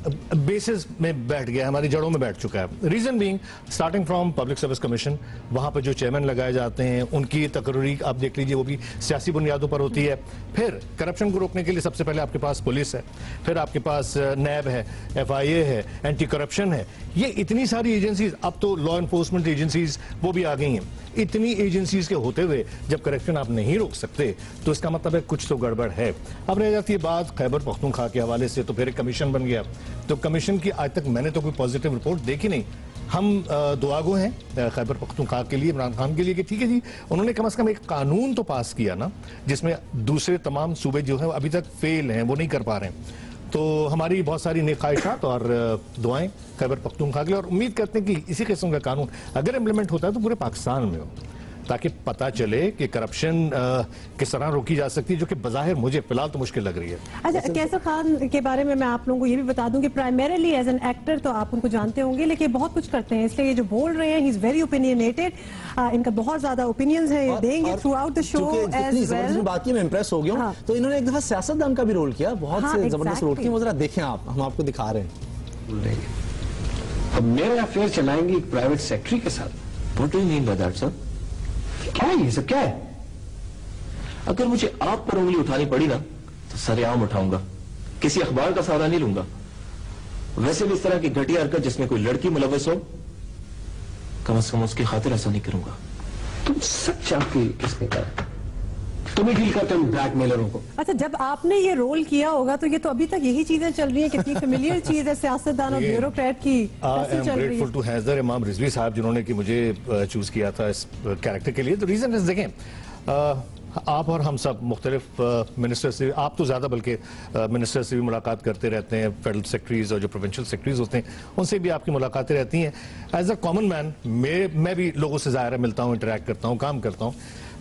बेसिस में बैठ गया, हमारी जड़ों में बैठ चुका है। Reason being starting from public service commission, वहां पर जो चेयरमैन लगाए जाते हैं उनकी तकरीरी आप देख लीजिए, वो भी सियासी बुनियादों पर होती है। फिर करप्शन को रोकने के लिए सबसे पहले आपके पास पुलिस है, फिर आपके पास नैब है, FIA है, एंटी करप्शन है। ये इतनी सारी एजेंसीज, अब तो लॉ एनफोर्समेंट एजेंसीज वो भी आ गई हैं। इतनी एजेंसीज के होते हुए जब करप्शन आप नहीं रोक सकते तो इसका मतलब है कुछ तो गड़बड़ है। अब रह जाती है बात खैबर पख्तूनख्वा के हवाले से, तो फिर एक कमीशन बन गया। तो कमीशन की आज तक मैंने तो कोई पॉजिटिव रिपोर्ट देखी नहीं। हम दुआगो हैं खैबर पख्तूनख्वा के लिए, इमरान खान के लिए कि ठीक है जी, उन्होंने कम से कम एक कानून तो पास किया ना, जिसमें दूसरे तमाम सूबे जो हैं अभी तक फेल हैं, वो नहीं कर पा रहे हैं। तो हमारी बहुत सारी नेक ख्वाहिशात और दुआएं खैबर पख्तूनख्वा के लिए, और उम्मीद करते हैं कि इसी किस्म का कानून अगर इम्प्लीमेंट होता है तो पूरे पाकिस्तान में हो, ताकि पता चले कि करप्शन किस तरह रोकी जा सकती है, जो कि बज़ाहिर मुझे फिलहाल तो मुश्किल लग रही है। अच्छा, कैसर खान के बारे में मैं आप लोगों को ये भी बता दूं कि प्राइमरीली एज एन एक्टर तो आप उनको जानते होंगे, लेकिन बहुत कुछ करते हैं, इसलिए ये जो बोल रहे हैं ही इज वेरी ओपिनियनेटेड। इनका बहुत ज्यादा ओपिनियंस है, ये देंगे throughout the show as well. बात मैं इंप्रेस हो गया हूं। तो इन्होंने एक दफा सियासतदान का भी रोल किया, बहुत से जबरदस्त रोल किया। वो जरा देखें आप, हम आपको दिखा रहे हैं। अब मेरे अफेयर चलाएंगे एक प्राइवेट सेक्रेटरी के साथ। What do you mean by that sir? क्या है ये सब, क्या है? अगर मुझे आप पर उंगली उठानी पड़ी ना तो सरेआम उठाऊंगा, किसी अखबार का सहारा नहीं लूंगा। वैसे भी इस तरह की घटिया हरकत जिसमें कोई लड़की मुलव्वस हो, कम से कम उसकी खातिर ऐसा नहीं करूंगा। तुम सब चाहती किसने कहा? तुम ही डील करते हो ब्लैकमेलरों को। अच्छा, जब आपने ये रोल किया होगा तो ये तो अभी तक यही चीजें चल रही हैं, कितनी फेमिलियर चीज है सियासतदान और ब्यूरोक्रेट की। आई एम ग्रेटफुल टू हैज़र इमाम रिजवी साहब जिन्होंने कि मुझे चूज किया था इस कैरेक्टर के लिए। तो रीजन इज, देखें आप और हम सब मुख्तलिफ मिनिस्टर से, आप तो ज़्यादा बल्कि मिनिस्टर से भी मुलाकात करते रहते हैं, फेडरल सेक्रेटरीज और जो प्रोविंशियल सेक्रेटरीज होते हैं उनसे भी आपकी मुलाकातें रहती हैं। एज अ कॉमन मैन मैं भी लोगों से ज़ाहिर मिलता हूँ, इंटरेक्ट करता हूँ, काम करता हूँ।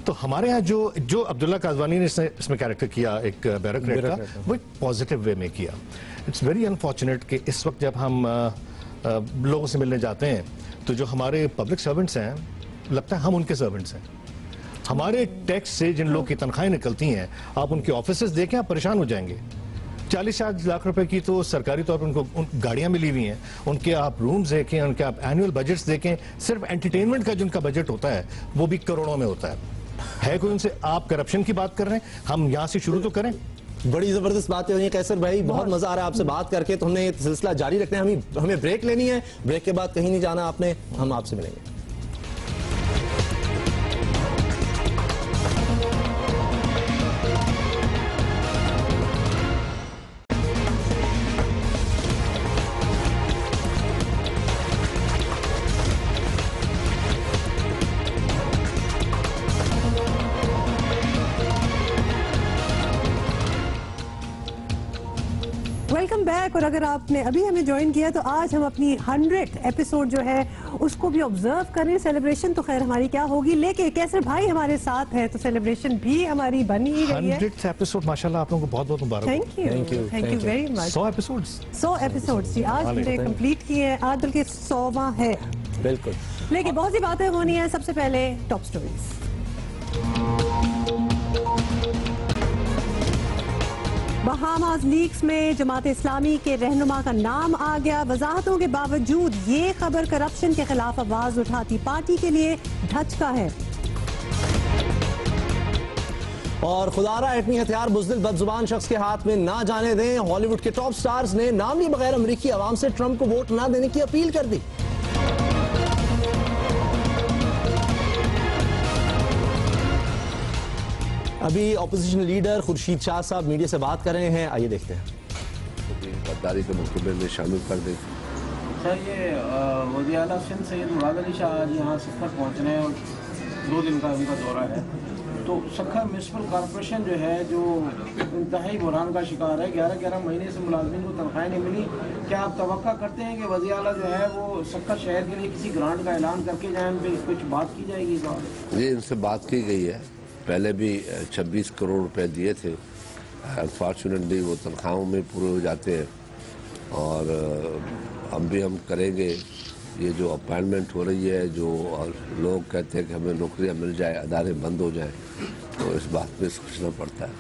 तो हमारे यहाँ जो अब्दुल्ला काजवानी ने इसमें कैरेक्टर किया एक ब्यूरोक्रेट का, वो एक पॉजिटिव वे में किया। इट्स वेरी अनफॉर्चुनेट कि इस वक्त जब हम लोगों से मिलने जाते हैं तो जो हमारे पब्लिक सर्वेंट्स हैं, लगता है हम उनके सर्वेंट्स हैं। हमारे टैक्स से जिन लोग की तनख्वाहें निकलती हैं, आप उनके ऑफिसेस देखें, आप परेशान हो जाएंगे। 40 लाख रुपए की तो सरकारी तौर पर उनको गाड़ियां मिली हुई हैं, उनके आप रूम्स देखें, उनके आप एनुअल बजट्स देखें। सिर्फ एंटरटेनमेंट का जिनका बजट होता है वो भी करोड़ों में होता है। कोई उनसे, आप करप्शन की बात कर रहे हैं, हम यहां से शुरू तो करें। बड़ी जबरदस्त बातें हुई हैं कैसर भाई, बहुत मजा आ रहा है आपसे बात करके। तो हमने ये सिलसिला जारी रखना है, हमें ब्रेक लेनी है, ब्रेक के बाद कहीं नहीं जाना आपने, हम आपसे मिलेंगे। Welcome back. और अगर आपने अभी हमें ज्वाइन किया तो आज हम अपनी 100th एपिसोड जो है उसको भी ऑब्जर्व कर रहे हैं। सेलिब्रेशन तो खैर हमारी क्या होगी, लेकिन कैसर भाई हमारे साथ है तो सेलिब्रेशन भी हमारी बन ही गई है। 100th एपिसोड माशाल्लाह, आप लोगों को बहुत बहुत मुबारक। Thank you very much. 100 episodes 100 episodes जी आज हमने कंप्लीट किए हैं, आज बल्कि 100वां है। बिल्कुल, लेकिन बहुत सी बातें होनी है। सबसे पहले टॉप स्टोरीज। बहामास लीक्स में जमात इस्लामी के रहनुमा का नाम आ गया। वजाहतों के बावजूद ये खबर करप्शन के खिलाफ आवाज उठाती पार्टी के लिए धचका है। और खुदारा एटमी हथियार बुज़दिल बदजुबान शख्स के हाथ में ना जाने दें। हॉलीवुड के टॉप स्टार्स ने नाम लिए बगैर अमेरिकी आवाम से ट्रंप को वोट ना देने की अपील कर दी। अभी ऑपोजिशन लीडर खुर्शीद शाह साहब मीडिया से बात कर रहे हैं, आइए देखते हैं। गद्दारी के मुकदमे में शामिल कर दे। सर, ये वज़ीर आला सिंध सैयद मुराद अली शाह आज यहाँ सखर पहुँच रहे हैं और 2 दिन का उनका दौरा है। तो सखर म्यूनसिपल कॉरपोरेशन जो है जो इंतहाई बुरहान का शिकार है, 11 महीने से मुलाजमीन को तनख्वाहें नहीं मिली। क्या आप तवक्का करते हैं कि वज़ीर आला जो है वो सखर शहर के लिए किसी ग्रांट का ऐलान करके जाए, उन पर कुछ बात की जाएगी? जी, इनसे बात की गई है, पहले भी 26 करोड़ रुपए दिए थे। अनफॉर्चुनेटली वो तनख्वाहों में पूरे हो जाते हैं और हम करेंगे। ये जो अपॉइंटमेंट हो रही है, जो लोग कहते हैं कि हमें नौकरियां मिल जाए, अदारे बंद हो जाएं, तो इस बात पे सोचना पड़ता है।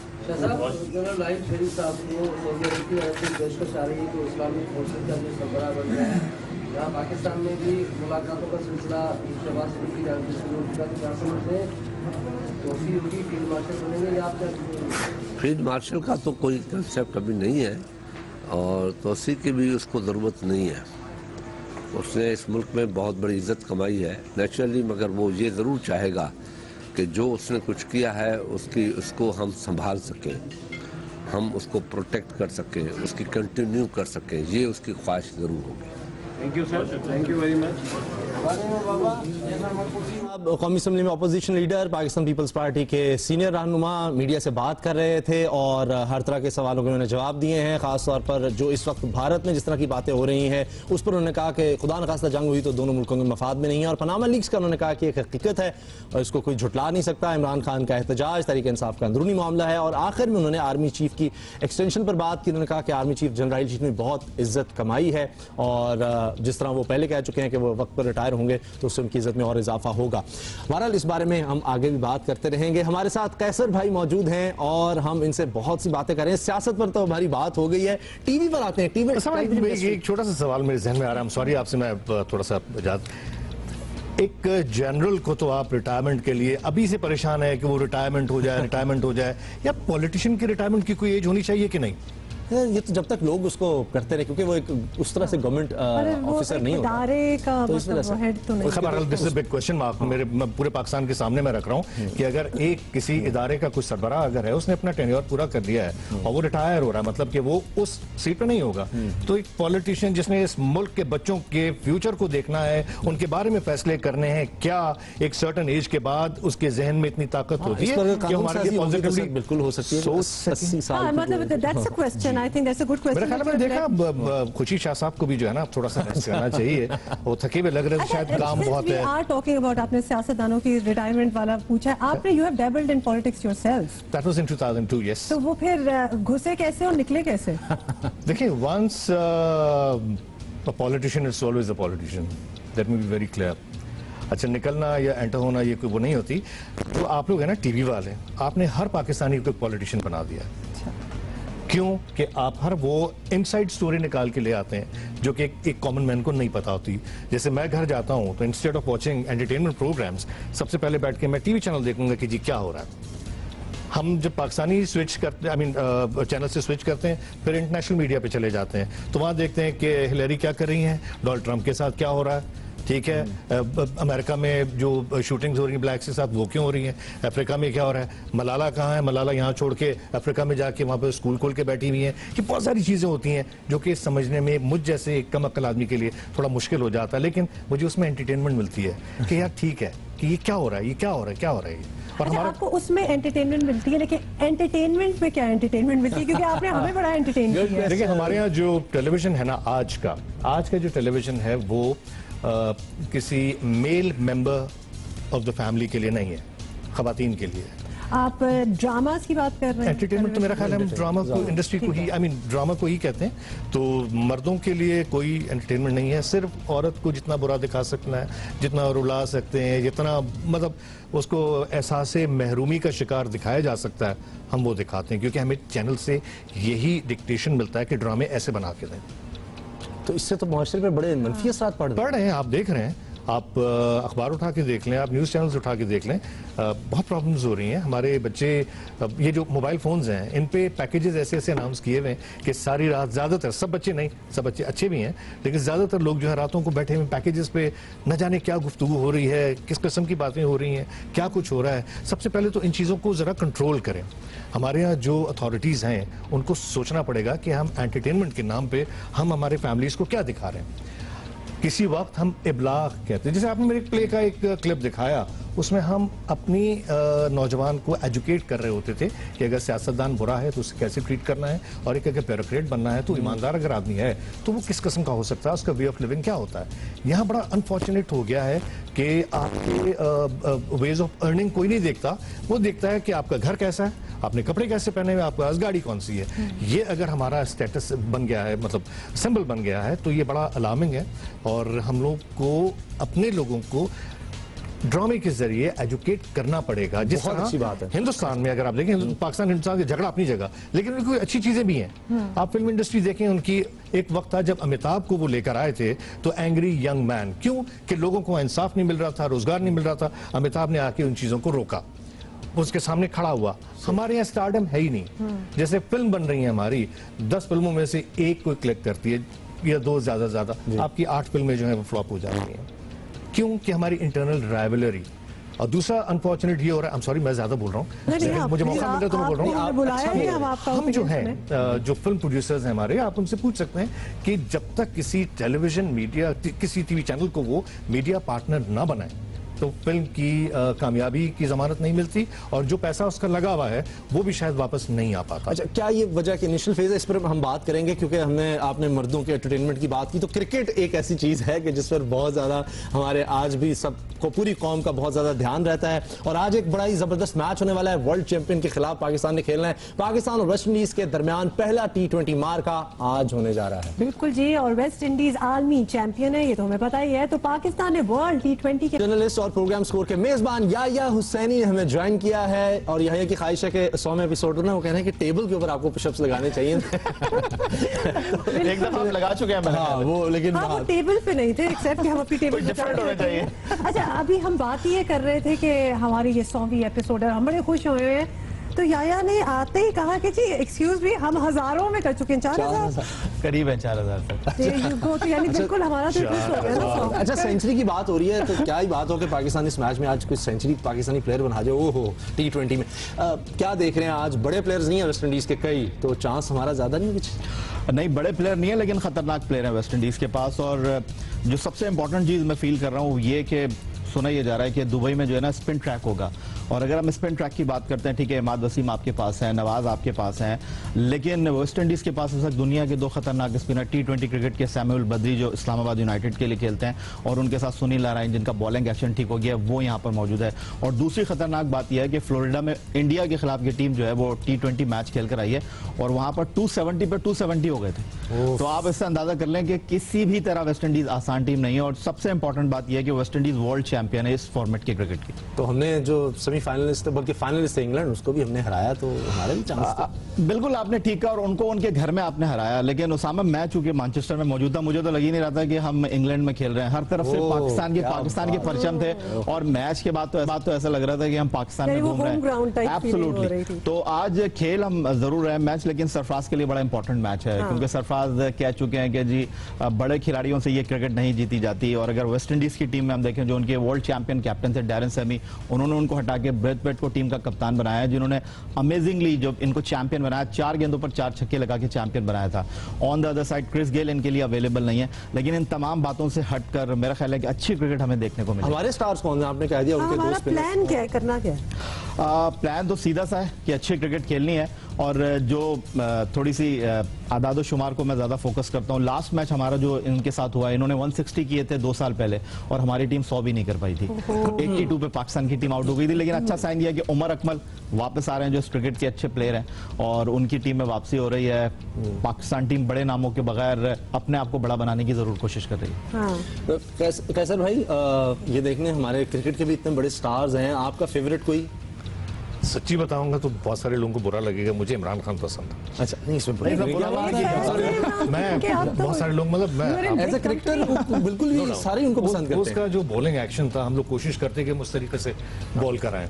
पाकिस्तान में भी मुलाकातों का सिलसिला शुरू की फील्ड मार्शल का तो कोई कंसेप्ट अभी नहीं है और तोसी की भी उसको ज़रूरत नहीं है। उसने इस मुल्क में बहुत बड़ी इज्जत कमाई है नेचुरली, मगर वो ये ज़रूर चाहेगा कि जो उसने कुछ किया है उसको हम संभाल सकें, हम उसको प्रोटेक्ट कर सकें, उसकी कंटिन्यू कर सकें, ये उसकी ख्वाहिश ज़रूर होगी। Thank you sir, thank you very much. कौमी असम्बली में अपोजिशन लीडर पाकिस्तान पीपल्स पार्टी के सीनियर रहनुमा मीडिया से बात कर रहे थे और हर तरह के सवालों के उन्होंने जवाब दिए हैं। खासतौर पर जो इस वक्त भारत में जिस तरह की बातें हो रही हैं उस पर उन्होंने कहा कि खुदा न खास्ता जंग हुई तो दोनों मुल्कों के मफाद में नहीं है। और पनामा लीक्स का उन्होंने कहा कि एक हकीकत है और इसको कोई झुटला नहीं सकता। इमरान खान का एहतजाज तहरीक इंसाफ का अंदरूनी मामला है। और आखिर में उन्होंने आर्मी चीफ की एक्सटेंशन पर बात की। उन्होंने कहा कि आर्मी चीफ जनरल चीफ ने बहुत इज्जत कमाई है और जिस तरह वो पहले कह चुके हैं कि वो वक्त पर रिटायर होंगे तो उससे उनकी इज्जत में और इजाफा होगा। बहरहाल इस बारे में हम आगे भी बात करते रहेंगे। हमारे साथ कैसर भाई मौजूद हैं और हम इनसे बहुत सी बातें करें। सियासत पर तो हमारी बात हो गई है, टीवी पर आते हैं। टीवी एक छोटा सा सवाल मेरे जहन में आ रहा है, सॉरी आपसे मैं थोड़ा सा एक जनरल को तो आप रिटायरमेंट के लिए अभी से परेशान है कि वो रिटायरमेंट हो जाए या पॉलिटिशियन की रिटायरमेंट की कोई एज होनी चाहिए कि नहीं? ये तो जब तक लोग उसको करते रहे, क्योंकि वो एक उस तरह से गवर्नमेंट ऑफिसर नहीं होता तो इस वजह से this is a big question mark मेरे पूरे पाकिस्तान के सामने मैं रख रहा हूँ कि अगर एक किसी इदारे का कुछ सरबराह अगर है, उसने अपना टेन्योर पूरा कर दिया है और वो रिटायर हो रहा है, मतलब कि वो उस सीट पे नहीं होगा, तो एक पॉलिटिशियन जिसने इस मुल्क के बच्चों के फ्यूचर को देखना है, उनके बारे में फैसले करने हैं, क्या एक सर्टेन एज के बाद उसके जहन में इतनी ताकत होती है कि हमारे लिए पॉजिटिवली बिल्कुल हो सकती है? 80 साल मतलब that's a question, I think that's a good question. मेरे ख्याल में देखा खुर्शीद शाह साहब को भी जो है ना थोड़ा सा रेस्ट करना चाहिए, वो थके हुए लग रहे थे, शायद काम बहुत है। आर टॉकिंग अबाउट, आपने सियासतदानों की रिटायरमेंट वाला पूछा है, आपने you have dabbled in politics yourself. That was in 2002, yes. तो वो फिर घुसे कैसे और निकले कैसे? देखिए, once a politician is always a politician, that may be very clear. अच्छा, निकलना या एंटर होना ये कोई वो नहीं होती। तो आप लोग है ना टीवी वाले, आपने हर पाकिस्तानी को पॉलिटिशियन बना दिया। क्यों? कि आप हर वो इनसाइड स्टोरी निकाल के ले आते हैं जो कि एक कॉमन मैन को नहीं पता होती। जैसे मैं घर जाता हूं तो instead of watching entertainment programmes, सबसे पहले बैठ के मैं टीवी चैनल देखूंगा कि जी क्या हो रहा है। हम जब पाकिस्तानी स्विच करते हैं, आई मीन चैनल से स्विच करते हैं, फिर इंटरनेशनल मीडिया पे चले जाते हैं, तो वहां देखते हैं कि हिलेरी क्या कर रही हैं, डोनाल्ड ट्रंप के साथ क्या हो रहा है, ठीक है, अमेरिका में जो शूटिंग्स हो रही हैं ब्लैक्स के साथ वो क्यों हो रही हैं, अफ्रीका में क्या हो रहा है, मलाला कहाँ है, मलाला यहाँ छोड़ के अफ्रीका में जाके वहाँ पे स्कूल खोल के बैठी हुई हैं, कि बहुत सारी चीज़ें होती हैं जो कि समझने में मुझ जैसे कम अक्ल आदमी के लिए थोड़ा मुश्किल हो जाता है, लेकिन मुझे उसमें एंटरटेनमेंट मिलती है कि यार ठीक है कि ये क्या हो रहा है, ये क्या हो रहा है, क्या हो रहा है। और अच्छा, आपको उसमें एंटरटेनमेंट मिलती है, लेकिन एंटरटेनमेंट में क्या एंटरटेनमेंट मिलती है, क्योंकि आपने हमें बड़ा एंटरटेन किया है। देखिए हमारे यहाँ जो टेलीविजन है ना, आज का जो टेलीविजन है वो किसी male member of the family के लिए नहीं है, खवातीन के लिए। आप ड्रामास की बात कर रहे हैं? एंटरटेनमेंट तो मेरा ख्याल है हम ड्रामा को, इंडस्ट्री को ही, आई मीन ड्रामा को ही कहते हैं, तो मर्दों के लिए कोई एंटरटेनमेंट नहीं है। सिर्फ औरत को जितना बुरा दिखा सकना है, जितना रुला सकते हैं, जितना मतलब उसको एहसास महरूमी का शिकार दिखाया जा सकता है, हम वो दिखाते हैं, क्योंकि हमें चैनल से यही डिक्टेशन मिलता है कि ड्रामे ऐसे बना के दें। तो इससे तो मुआशरे पे बड़े मनफी असरात पड़ रहे हैं। आप देख रहे हैं, आप अखबार उठा के देख लें, आप न्यूज़ चैनल्स उठा के देख लें, बहुत प्रॉब्लम्स हो रही हैं। हमारे बच्चे, ये जो मोबाइल फोन्स हैं, इन पे पैकेजेस ऐसे ऐसे अनाउंस किए हुए हैं कि सारी रात, ज़्यादातर, सब बच्चे नहीं, सब बच्चे अच्छे भी हैं, लेकिन ज़्यादातर लोग जो है रातों को बैठे हुए पैकेजेस पे न जाने क्या गुफ्तगू हो रही है, किस किस्म की बातें हो रही हैं, क्या कुछ हो रहा है। सबसे पहले तो इन चीज़ों को ज़रा कंट्रोल करें। हमारे यहाँ जो अथॉरिटीज़ हैं उनको सोचना पड़ेगा कि हम एंटरटेनमेंट के नाम पे हम हमारे फैमिलीज़ को क्या दिखा रहे हैं। किसी वक्त हम इब्लाग कहते हैं, जैसे आपने मेरे प्ले का एक क्लिप दिखाया, उसमें हम अपनी नौजवान को एजुकेट कर रहे होते थे कि अगर सियासतदान बुरा है तो उसे कैसे ट्रीट करना है, और एक अगर ब्यूरोक्रेट बनना है तो ईमानदार अगर आदमी है तो वो किस किस्म का हो सकता है, उसका वे ऑफ लिविंग क्या होता है। यहाँ बड़ा अनफॉर्चुनेट हो गया है कि आपके वेज ऑफ अर्निंग कोई नहीं देखता, वो देखता है कि आपका घर कैसा है, आपने कपड़े कैसे पहने हुए, आपके पास गाड़ी कौन सी है। ये अगर हमारा स्टेटस बन गया है, मतलब सिंबल बन गया है, तो ये बड़ा अलार्मिंग है। और हम लोग को अपने लोगों को ड्रामे के जरिए एजुकेट करना पड़ेगा। जिस तरह अच्छी बात है हिंदुस्तान में, अगर आप देखें, पाकिस्तान हिंदुस्तान के झगड़ा अपनी जगह, लेकिन उनकी अच्छी चीजें भी हैं। आप फिल्म इंडस्ट्री देखें, उनकी एक वक्त था जब अमिताभ को वो लेकर आए थे तो एंग्री यंग मैन, क्यों कि लोगों को इंसाफ नहीं मिल रहा था, रोजगार नहीं मिल रहा था, अमिताभ ने आके उन चीजों को रोका, उसके सामने खड़ा हुआ। हमारे यहाँ स्टारडम है ही नहीं। जैसे फिल्म बन रही है हमारी, 10 फिल्मों में से एक कोई क्लिक करती है या 2 ज्यादा, आपकी 8 फिल्में जो है वो फ्लॉप हो जाती हैं। क्यों कि हमारी इंटरनल राइवलरी। और दूसरा अनफॉर्चुनेट ये हो रहा है, सॉरी मैं ज्यादा बोल रहा हूँ, मुझे मौका मिल रहा है तो मैं बोल रहा हूँ। हम जो है जो फिल्म प्रोड्यूसर्स हैं हमारे, आप उनसे पूछ सकते हैं कि जब तक किसी टेलीविजन मीडिया, किसी टीवी चैनल को वो मीडिया पार्टनर ना बनाए तो फिल्म की कामयाबी की जमानत नहीं मिलती, और जो पैसा उसका लगा हुआ है वो भी शायद वापस नहीं आ पाता। अच्छा, क्या ये वजह की इनिशियल फेज है, इस पर हम बात करेंगे, क्योंकि आपने मर्दों के एंटरटेनमेंट की बात की, तो क्रिकेट एक ऐसी चीज है कि जिस पर बहुत ज्यादा हमारे आज भी सबको, पूरी कौम का बहुत ज्यादा ध्यान रहता है। और आज एक बड़ा ही जबरदस्त मैच होने वाला है, वर्ल्ड चैंपियन के खिलाफ पाकिस्तान ने खेलना है। पाकिस्तान और वेस्ट इंडीज के दरमियान पहला T20 मार्का आज होने जा रहा है। बिल्कुल जी, और वेस्ट इंडीज आलमी चैंपियन है, ये तो हमें पता ही है। तो पाकिस्तान ने वर्ल्ड T20 के जर्नलिस्ट और प्रोग्राम स्कोर के मेजबान याह्या हुसैनी ने हमें ज्वाइन किया है, और याह्या की ख्वाहिश है कि 100वें एपिसोड में वो कह रहे हैं कि टेबल के ऊपर आपको पुशअप्स लगाने चाहिए। एक दफा आप लगा चुके हैं। हाँ, वो लेकिन वो टेबल पे नहीं थे, एक्सेप्ट कि हम अपनी टेबल पे। अच्छा, अभी हम बात ये कर रहे थे कि हमारी ये 100वीं एपिसोड है, हम बड़े खुश हुए हैं। तो याह्या ने आते ही कहा कि जी एक्सक्यूज मी, हम हजारों में कर चुके हैं, 4000 करीब है, 4000 तक। यानी बिल्कुल हमारा तो हो गया। अच्छा, सेंचुरी की बात हो रही है, तो क्या ही बात हो कि पाकिस्तान इस मैच में आज कुछ सेंचुरी पाकिस्तानी प्लेयर बना जाए। ओहो, T20 में क्या देख रहे हैं आज? बड़े प्लेयर्स नहीं है वेस्ट इंडीज के कई, तो चांस हमारा ज्यादा नहीं है कुछ? नहीं, बड़े प्लेयर नहीं है, लेकिन खतरनाक प्लेयर है वेस्ट इंडीज के पास। और जो सबसे इंपॉर्टेंट चीज मैं फील कर रहा हूँ ये कि सुना ये जा रहा है कि दुबई में जो है ना स्पिन ट्रैक होगा, और अगर हम स्पिन ट्रैक की बात करते हैं, ठीक है, इमाद वसीम आपके पास है, नवाज आपके पास हैं, लेकिन वेस्ट इंडीज के पास इस वक्त दुनिया के 2 खतरनाक स्पिनर T20 क्रिकेट के सैमुअल बद्री जो इस्लामाबाद यूनाइटेड के लिए खेलते हैं, और उनके साथ सुनील नारायण जिनका बॉलिंग एक्शन ठीक हो गया, वो यहाँ पर मौजूद है। और दूसरी खतरनाक बात यह है कि फ्लोरिडा में इंडिया के खिलाफ की टीम जो है वो T20 मैच खेल कर आई है, और वहां पर 270 पे 270 हो गए थे। तो आप इससे अंदाजा कर लें कि किसी भी तरह वेस्ट इंडीज आसान टीम नहीं है। और सबसे इंपॉर्टेंट बात यह है कि वेस्ट इंडीज वर्ल्ड चैंपियन है इस फॉर्मेट के क्रिकेट की। तो हमने जो सेमीफाइनलिस्ट बल्कि फाइनलिस्ट इंग्लैंड, उसको भी हमने हराया, तो हमारे भी चांस थे। बिल्कुल आपने ठीक कहा, और उनको उनके घर में आपने हराया। लेकिन उसामा, मैं चूंकि मैनचेस्टर में मौजूद था, मुझे तो लग ही नहीं रहा था कि हम इंग्लैंड में खेल रहे हैं। हर तरफ से पाकिस्तान के परचम थे, और मैच के बाद तो ऐसा लग रहा था कि हम पाकिस्तान में घूम रहे हैं। एब्सोल्युटली। तो आज खेल हम जरूर रहे मैच, लेकिन सरफराज के लिए बड़ा इंपॉर्टेंट मैच है, क्योंकि सरफराज कह चुके हैं कि जी बड़े खिलाड़ियों से ये क्रिकेट नहीं जीती जाती। और अगर वेस्ट इंडीज की टीम में हम देखें, जो उनके वर्ल्ड चैंपियन कैप्टन थे डैरेन सेमी, उन्होंने उनको हटा के ब्रेथवेट को टीम का कप्तान बनाया है, जिन्होंने अमेजिंगली जो इनको चैंपियन बनाया, 4 गेंदों पर 4 छक्के लगा के चैंपियन बनाया था। On the other side Chris Gayle इनके लिए अवेलेबल नहीं है। लेकिन इन तमाम बातों से हटकर मेरा ख्याल है कि अच्छी क्रिकेट हमें देखने को मिली। हमारे स्टार्स कौन है, आपने कह दिया उनके दोस्त। प्लान क्या है, करना क्या है? प्लान तो सीधा सा है कि अच्छी क्रिकेट खेलनी है, और जो थोड़ी सी आदादो शुमार को मैं ज्यादा फोकस करता हूँ। लास्ट मैच हमारा जो इनके साथ हुआ, इन्होंने 160 किए थे 2 साल पहले, और हमारी टीम 100 भी नहीं कर पाई थी। 82 पे पाकिस्तान की टीम आउट हो गई थी। लेकिन अच्छा साइन दिया कि उमर अकमल वापस आ रहे हैं, जो इस क्रिकेट के अच्छे प्लेयर हैं, और उनकी टीम में वापसी हो रही है। पाकिस्तान टीम बड़े नामों के बगैर अपने आप को बड़ा बनाने की जरूर कोशिश कर रही है। कैसर भाई, ये देखने हमारे क्रिकेट के भी इतने बड़े स्टार्स हैं, आपका फेवरेट कोई? सच्ची बताऊंगा तो बहुत सारे लोगों को बुरा लगेगा, मुझे इमरान खान पसंद है। अच्छा, नहीं इसमें मैं बहुत सारे लोग, मतलब मैं एज ए क्रिकेटर बिल्कुल भी सारे उनको पसंद करते हैं। उसका जो बॉलिंग एक्शन था, हम लोग कोशिश करते हैं कि हम उस तरीके से बॉल कराएं,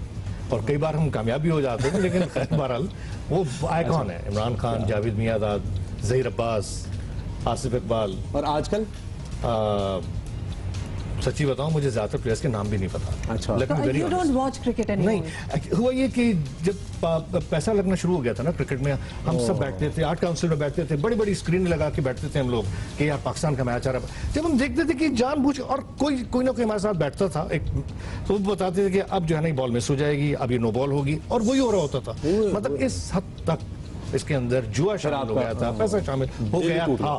और कई बार हम कामयाब भी हो जाते हैं। लेकिन बहरहाल वो आइकॉन है इमरान खान, जावेद मियांदाद, जहीर अब्बास, आसिफ इकबाल। और आजकल सच्ची बताऊं, मुझे ज्यादातर प्लेयर्स के नाम भी नहीं पता। अच्छा, you don't watch cricket anymore? नहीं, हुआ ये कि जब पैसा लगना शुरू हो गया था ना क्रिकेट में, हम सब बैठते थे, आर्ट काउंसिल में बैठते थे, बड़ी बड़ी स्क्रीन लगा के बैठते थे हम लोग कि यार पाकिस्तान का मैच आ रहा है। जब हम देखते थे कि जानबूझ, और कोई ना कोई हमारे साथ बैठता था, एक तो वो बताते थे कि अब जो है ना बॉल मिस हो जाएगी, अब ये नो बॉल होगी, और वही हो रहा होता था। मतलब इस हद तक इसके अंदर जुआ शामिल हो गया था, पैसा शामिल हो गया था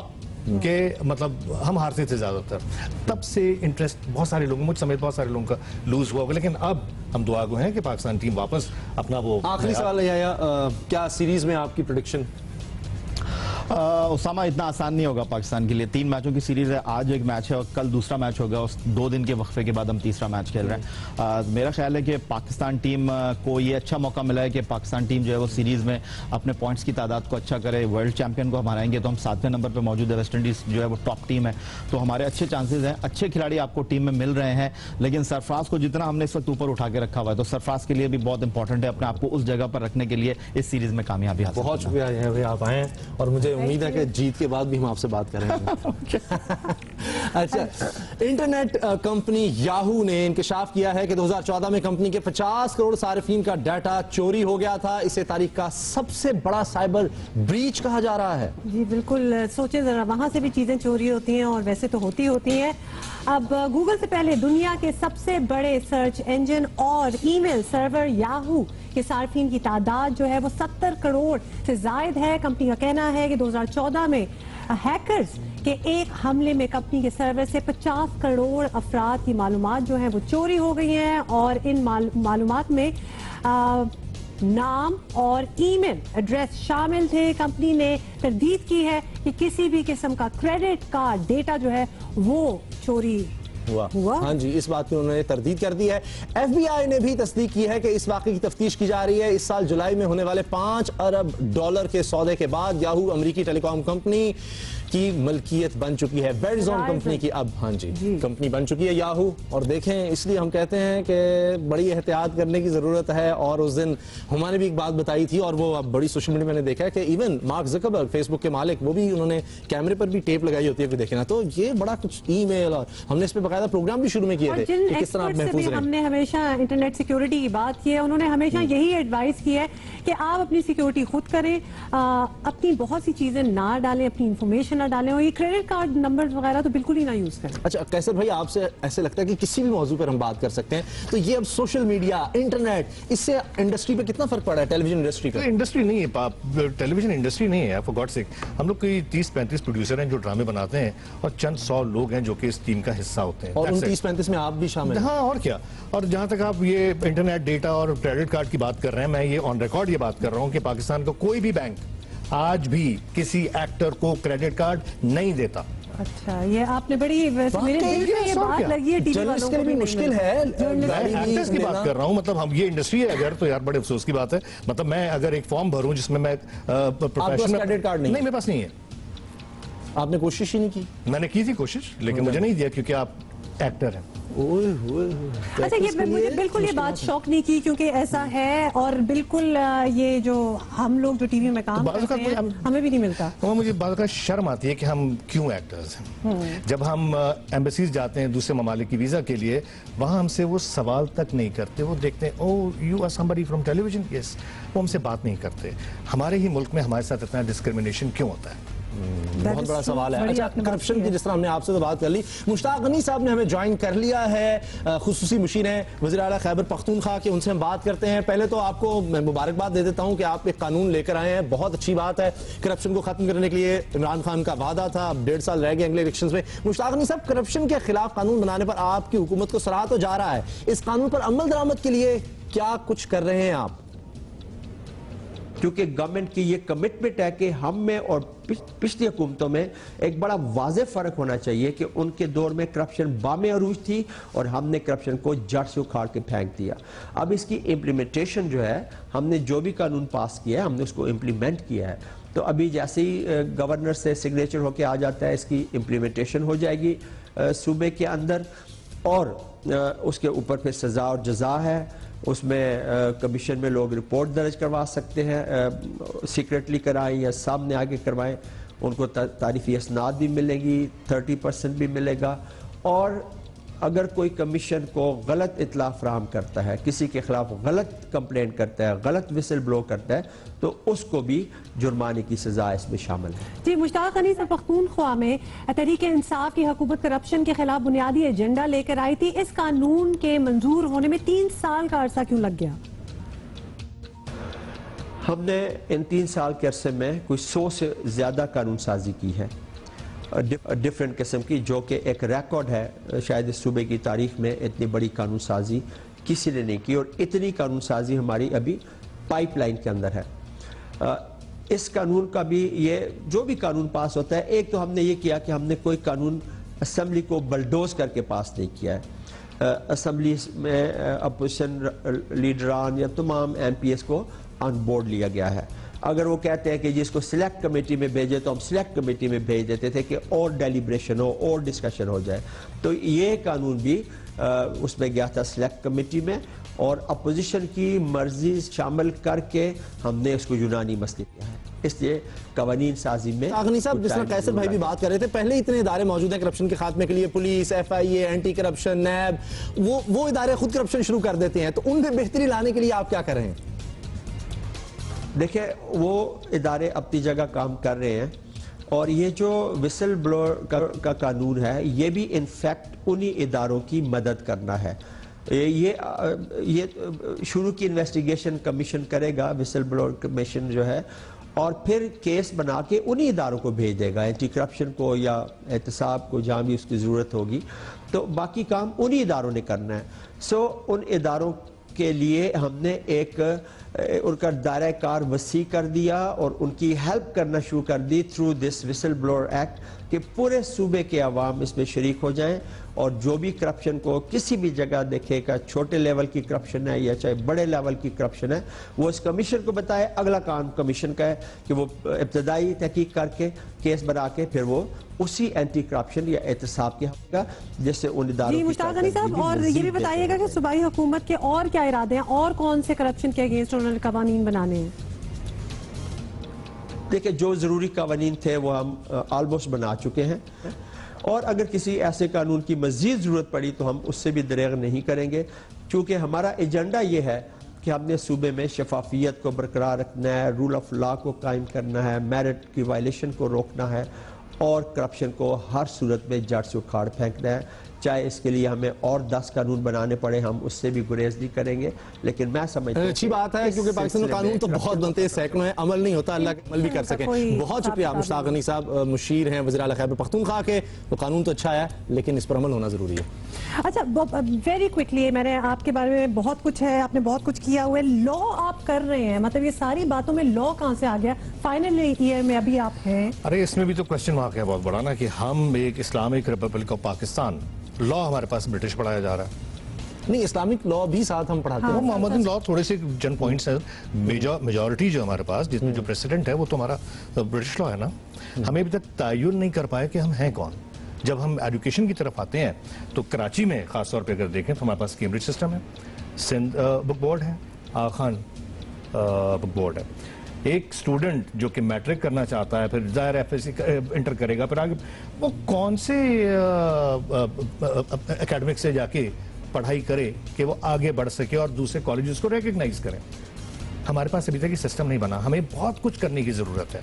कि मतलब हम हारते थे ज्यादातर। तब से इंटरेस्ट बहुत सारे लोगों, मुझ समेत बहुत सारे लोगों का लूज हुआ होगा। लेकिन अब हम दुआ गो हैं कि पाकिस्तान टीम वापस अपना वो। आखिरी सवाल है, क्या सीरीज में आपकी प्रेडिक्शन? उसामा, इतना आसान नहीं होगा पाकिस्तान के लिए। 3 मैचों की सीरीज है, आज एक मैच है और कल दूसरा मैच होगा। उस 2 दिन के वक्फे के बाद हम तीसरा मैच खेल रहे हैं। मेरा ख्याल है कि पाकिस्तान टीम को ये अच्छा मौका मिला है कि पाकिस्तान टीम जो है वो सीरीज में अपने पॉइंट्स की तादाद को अच्छा करे। वर्ल्ड चैंपियन को हम हराएंगे तो हम 7वें नंबर पर मौजूद है। वेस्ट इंडीज जो है वो टॉप टीम है, तो हमारे अच्छे चांसेस हैं। अच्छे खिलाड़ी आपको टीम में मिल रहे हैं, लेकिन सरफराज को जितना हमने इस वक्त ऊपर उठा के रखा हुआ है, तो सरफराज के लिए भी बहुत इंपॉर्टेंट है अपने आप को उस जगह पर रखने के लिए इस सीरीज में कामयाबी हासिल। बहुत शुक्रिया आप आए, और मुझे उम्मीद है कि जीत के बाद भी हम आपसे बात करेंगे। अच्छा, इंटरनेट कंपनी याहू ने इंकशाफ किया है कि 2014 में कंपनी के 50 करोड़ सार्फिन का डाटा चोरी हो गया था। इसे तारीख का सबसे बड़ा साइबर ब्रीच कहा जा रहा है। जी बिल्कुल, सोचे जरा, वहां से भी चीजें चोरी होती हैं, और वैसे तो होती हैं। अब गूगल से पहले दुनिया के सबसे बड़े सर्च इंजन और ईमेल सर्वर याहू के सार्फिन की तादाद जो है वो 70 करोड़ से जायद है। कंपनी का कहना है कि 2014 में हैकर्स के एक हमले में कंपनी के सर्वर से 50 करोड़ अफराद की मालूमात जो है वो चोरी हो गई हैं, और इन मालूमात में नाम और ईमेल एड्रेस शामिल थे। कंपनी ने तरदीद की है कि किसी भी किस्म का क्रेडिट कार्ड डेटा जो है वो चोरी हुआ। हाँ जी, इस बात की उन्होंने तरदीद कर दी है। FBI ने भी तस्दीक की है कि इस वाक़े की तफ्तीश की जा रही है। इस साल जुलाई में होने वाले $5 अरब के सौदे के बाद याहू अमेरिकी टेलीकॉम कंपनी की मलकियत बन चुकी है। वेरिज़ोन कंपनी की अब हाँ जी कंपनी बन चुकी है याहू। और देखें, इसलिए हम कहते हैं कि बड़ी एहतियात करने की जरूरत है। और उस दिन हमारे भी एक बात बताई थी, और वो अब बड़ी सोशल मीडिया मैंने देखा है कि इवन मार्क ज़करबर्ग, फेसबुक के मालिक, वो भी उन्होंने कैमरे पर भी टेप लगाई होती है, फिर देखे ना। तो ये बड़ा कुछ ईमेल, और हमने इस पर बाकायदा प्रोग्राम भी शुरू में किए थे कि किस तरह आप महफूज रहें। हमने हमेशा इंटरनेट सिक्योरिटी की बात की है, उन्होंने हमेशा यही एडवाइस की है कि आप अपनी सिक्योरिटी खुद करें, अपनी बहुत सी चीजें ना डालें, अपनी इंफॉर्मेशन ना डालें, और ये क्रेडिट कार्ड नंबर वगैरह तो बिल्कुल ही ना यूज करें। अच्छा कैसर भाई, आपसे ऐसे लगता है कि किसी भी मौजू पर हम बात कर सकते हैं, तो ये अब सोशल मीडिया, इंटरनेट, इससे इंडस्ट्री पे कितना फर्क पड़ा है? टेलीविजन इंडस्ट्री पे? इंडस्ट्री नहीं है, टेलीविजन इंडस्ट्री नहीं है, फॉर गॉड सेक। हम लोग कोई 30-35 प्रोड्यूसर हैं जो ड्रामे बनाते हैं, और चंद 100 लोग हैं जो कि इस टीम का हिस्सा होते हैं। और उन 30-35 में आप भी शामिल हैं? हाँ, और क्या। और जहां तक आप ये इंटरनेट डेटा और क्रेडिट कार्ड की बात कर रहे हैं, मैं ये ऑन रिकॉर्ड ये बात कर रहा हूं कि पाकिस्तान का कोई भी बैंक आज भी किसी एक्टर को क्रेडिट कार्ड नहीं देता। अच्छा, ये आपने बड़ी मेरे दिल में ये बात लगी है, टीवी वालों को भी मुश्किल है। एक्टर्स की बात कर रहा हूँ, मतलब हम ये इंडस्ट्री है अगर, तो यार बड़े अफसोस की बात है। मतलब मैं अगर एक फॉर्म भरूं जिसमें मैं प्रोफेशनल क्रेडिट कार्ड नहीं, मेरे पास नहीं है। आपने कोशिश ही नहीं की? मैंने की थी कोशिश, लेकिन मुझे नहीं दिया क्योंकि आप एक्टर हैं। अच्छा, ये मुझे बिल्कुल ये बात शौक नहीं की, क्योंकि ऐसा है और बिल्कुल ये जो हम लोग जो टीवी में काम करते हैं हमें भी नहीं मिलता। तो मुझे बात का शर्म आती है कि हम क्यों एक्टर्स हैं। जब हम एम्बेसीज जाते हैं दूसरे ममालिक की वीजा के लिए, वहां हमसे वो सवाल तक नहीं करते। वो देखते हैं oh you are somebody from television, yes, वो हमसे बात नहीं करते। हमारे ही मुल्क में हमारे साथ इतना डिस्क्रिमिनेशन क्यों होता है? बहुत बड़ा सवाल है। अच्छा, करप्शन की जिस तरह हमने आपसे तो बात कर ली, मुश्ताक गनी साहब ने हमें ज्वाइन कर लिया है, खुसूसी मुशीर हैं वज़ीर आला खैबर पख्तूनख्वा के, उनसे हम बात करते हैं। पहले तो आपको मैं मुबारकबाद दे देता हूं कि आप एक कानून लेकर आए हैं, बहुत अच्छी बात है। करप्शन को खत्म करने के लिए इमरान खान का वादा था, अब 1.5 साल रह गए अगले इलेक्शन में। मुश्ताक गनी साहब, करप्शन के खिलाफ कानून बनाने पर आपकी हुकूमत को सराहा तो जा रहा है, इस कानून पर अमल दरामद के लिए क्या कुछ कर रहे हैं आप? क्योंकि गवर्नमेंट की ये कमिटमेंट है कि हम में और पिछली हुकूमतों में एक बड़ा वाज़ेह फ़र्क होना चाहिए कि उनके दौर में करप्शन बामे अरूज थी और हमने करप्शन को जड़ से उखाड़ के फेंक दिया। अब इसकी इम्प्लीमेंटेशन जो है, हमने जो भी कानून पास किया है हमने उसको इम्प्लीमेंट किया है। तो अभी जैसे ही गवर्नर से सिग्नेचर होके आ जाता है, इसकी इम्प्लीमेंटेशन हो जाएगी सूबे के अंदर, और उसके ऊपर फिर सज़ा और जज़ा है। उसमें कमीशन में लोग रिपोर्ट दर्ज करवा सकते हैं, सीक्रेटली कराएं या सामने आके करवाएं, उनको तारीफी असनाद भी मिलेगी, 30% भी मिलेगा। और अगर कोई कमीशन को गलत इतला फराहम करता है, किसी के खिलाफ गलत कंप्लेंट करता है, गलत विसल ब्लो करता है, तो उसको भी जुर्माने की सजा इसमें शामिल है। जी, मुश्ताक गनी साहब, पख्तूनख्वा में तहरीक इंसाफ की हुकूमत करप्शन के खिलाफ बुनियादी एजेंडा लेकर आई थी। इस कानून के मंजूर होने में 3 साल का अरसा क्यों लग गया? हमने इन 3 साल के अरसे में कोई 100 से ज्यादा कानून साजी की है, डिफरेंट किस्म की, जो कि एक रिकॉर्ड है। शायद इस सूबे की तारीख में इतनी बड़ी कानून साजी किसी ने नहीं की, और इतनी कानून साजी हमारी अभी पाइपलाइन के अंदर है। इस कानून का भी, ये जो भी कानून पास होता है, एक तो हमने ये किया कि हमने कोई कानून असम्बली को बलडोज करके पास नहीं किया है। असम्बली में अपोजिशन लीडरान या तमाम MPs को ऑन बोर्ड लिया गया है। अगर वो कहते हैं कि जिसको सिलेक्ट कमेटी में भेजे, तो हम सिलेक्ट कमेटी में भेज देते थे कि और डेलिब्रेशन हो और डिस्कशन हो जाए। तो ये कानून भी उसमें गया था सिलेक्ट कमेटी में, और अपोजिशन की मर्जी शामिल करके हमने उसको यूनानी मसले किया है। इसलिए कवानीन साजी में गनी साहब, जिस तरह कैसर भाई भी बात कर रहे थे, पहले इतने इदारे मौजूद हैं करप्शन के खात्मे के लिए, पुलिस, FIA, एंटी करप्शन, नैब, वो इदारे खुद करप्शन शुरू कर देते हैं, तो उनमें बेहतरी लाने के लिए आप क्या कर रहे हैं? देखिए, वो इदारे अपनी जगह काम कर रहे हैं, और ये जो विसल ब्लोअर का कानून है, ये भी इनफैक्ट उन्हीं इदारों की मदद करना है। ये शुरू की इन्वेस्टिगेशन कमीशन करेगा, विसल ब्लोअर कमीशन जो है, और फिर केस बना के उन्हीं इदारों को भेज देगा, एंटी करप्शन को या एहतसाब को, जहाँ भी उसकी ज़रूरत होगी। तो बाकी काम उन्हीं इदारों ने करना है। सो उन इदारों के लिए हमने उनका दायरा कार वसी कर दिया और उनकी हेल्प करना शुरू कर दी through this whistle blower act, कि पूरे सूबे के अवाम इसमें शरीक हो जाएं, और जो भी करप्शन को किसी भी जगह देखेगा, छोटे लेवल की करप्शन है या चाहे बड़े लेवल की करप्शन है, वो इस कमीशन को बताए। अगला काम कमीशन का है कि वो इब्तदाई तहकीक करके केस बना के फिर वो उसी एंटी करप्शन या एहतसाब के होगा, जिससे उन इदारों की। मुश्ताक गनी साहब, और ये भी बताइएगा कि सूबाई हुकूमत के और क्या इरादे हैं, और कौन से करप्शन के अगेंस्ट उन्होंने कवानीन बनाने हैं? देखिए, जो जरूरी कवानीन थे वो हम ऑलमोस्ट बना चुके हैं, और अगर किसी ऐसे कानून की मजीद जरूरत पड़ी तो हम उससे भी दरेग नहीं करेंगे, क्योंकि हमारा एजेंडा ये है कि हमने सूबे में शफाफियत को बरकरार रखना है, रूल ऑफ लॉ को कायम करना है, मेरिट की वायलेशन को रोकना है, और करप्शन को हर सूरत में जड़ से उखाड़ फेंकना है, चाहे इसके लिए हमें और 10 कानून बनाने पड़े, हम उससे भी गुरेज नहीं करेंगे। लेकिन मैं समझता हूं अच्छी बात है, क्योंकि पाकिस्तान में कानून तो बहुत बनते हैं, सैकड़ों हैं, अमल नहीं होता, अल्लाह के अमल भी कर सके। बहुत शुक्रिया मुश्ताक गनी साहब, मुशीर हैं वज़ीर आला खैबर पख्तूनख्वा के। तो कानून तो अच्छा है, लेकिन इस पर अमल होना जरूरी है। अच्छा, वेरी क्विकली, मैंने आपके बारे में बहुत कुछ है, आपने बहुत कुछ किया हुआ है, लॉ आप कर रहे हैं, मतलब ये सारी बातों में लॉ कहाँ से आ गया? फाइनल ईयर में अभी आप हैं। अरे इसमें भी तो क्वेश्चन मार्क है बहुत बड़ा ना, कि हम एक Islamic Republic of Pakistan, law हमारे पास ब्रिटिश पढ़ाया जा रहा है। नहीं, इस्लामिक लॉ भी साथ हम पढ़ाते हैं। मोहम्मदन लॉ थोड़े से जन पॉइंट्स है, मेजॉरिटी जो हमारे पास, जिसमें जो प्रेसिडेंट है वो तो हमारा ब्रिटिश लॉ है ना। हमें अभी तक तयन नहीं कर पाए कि हम हैं कौन। जब हम एजुकेशन की तरफ आते हैं तो कराची में खासतौर पे अगर देखें तो हमारे पास कैम्ब्रिज सिस्टम है, सिंध बुक बोर्ड है, आगा खान बुक बोर्ड है। एक स्टूडेंट जो कि मैट्रिक करना चाहता है, फिर जाहिर एफएससी इंटर करेगा, फिर आगे वो कौन से एकेडमिक से जाके पढ़ाई करे कि वो आगे बढ़ सके और दूसरे कॉलेजेस को रिकग्नाइज करें। हमारे पास अभी तक ये सिस्टम नहीं बना। हमें बहुत कुछ करने की जरूरत है।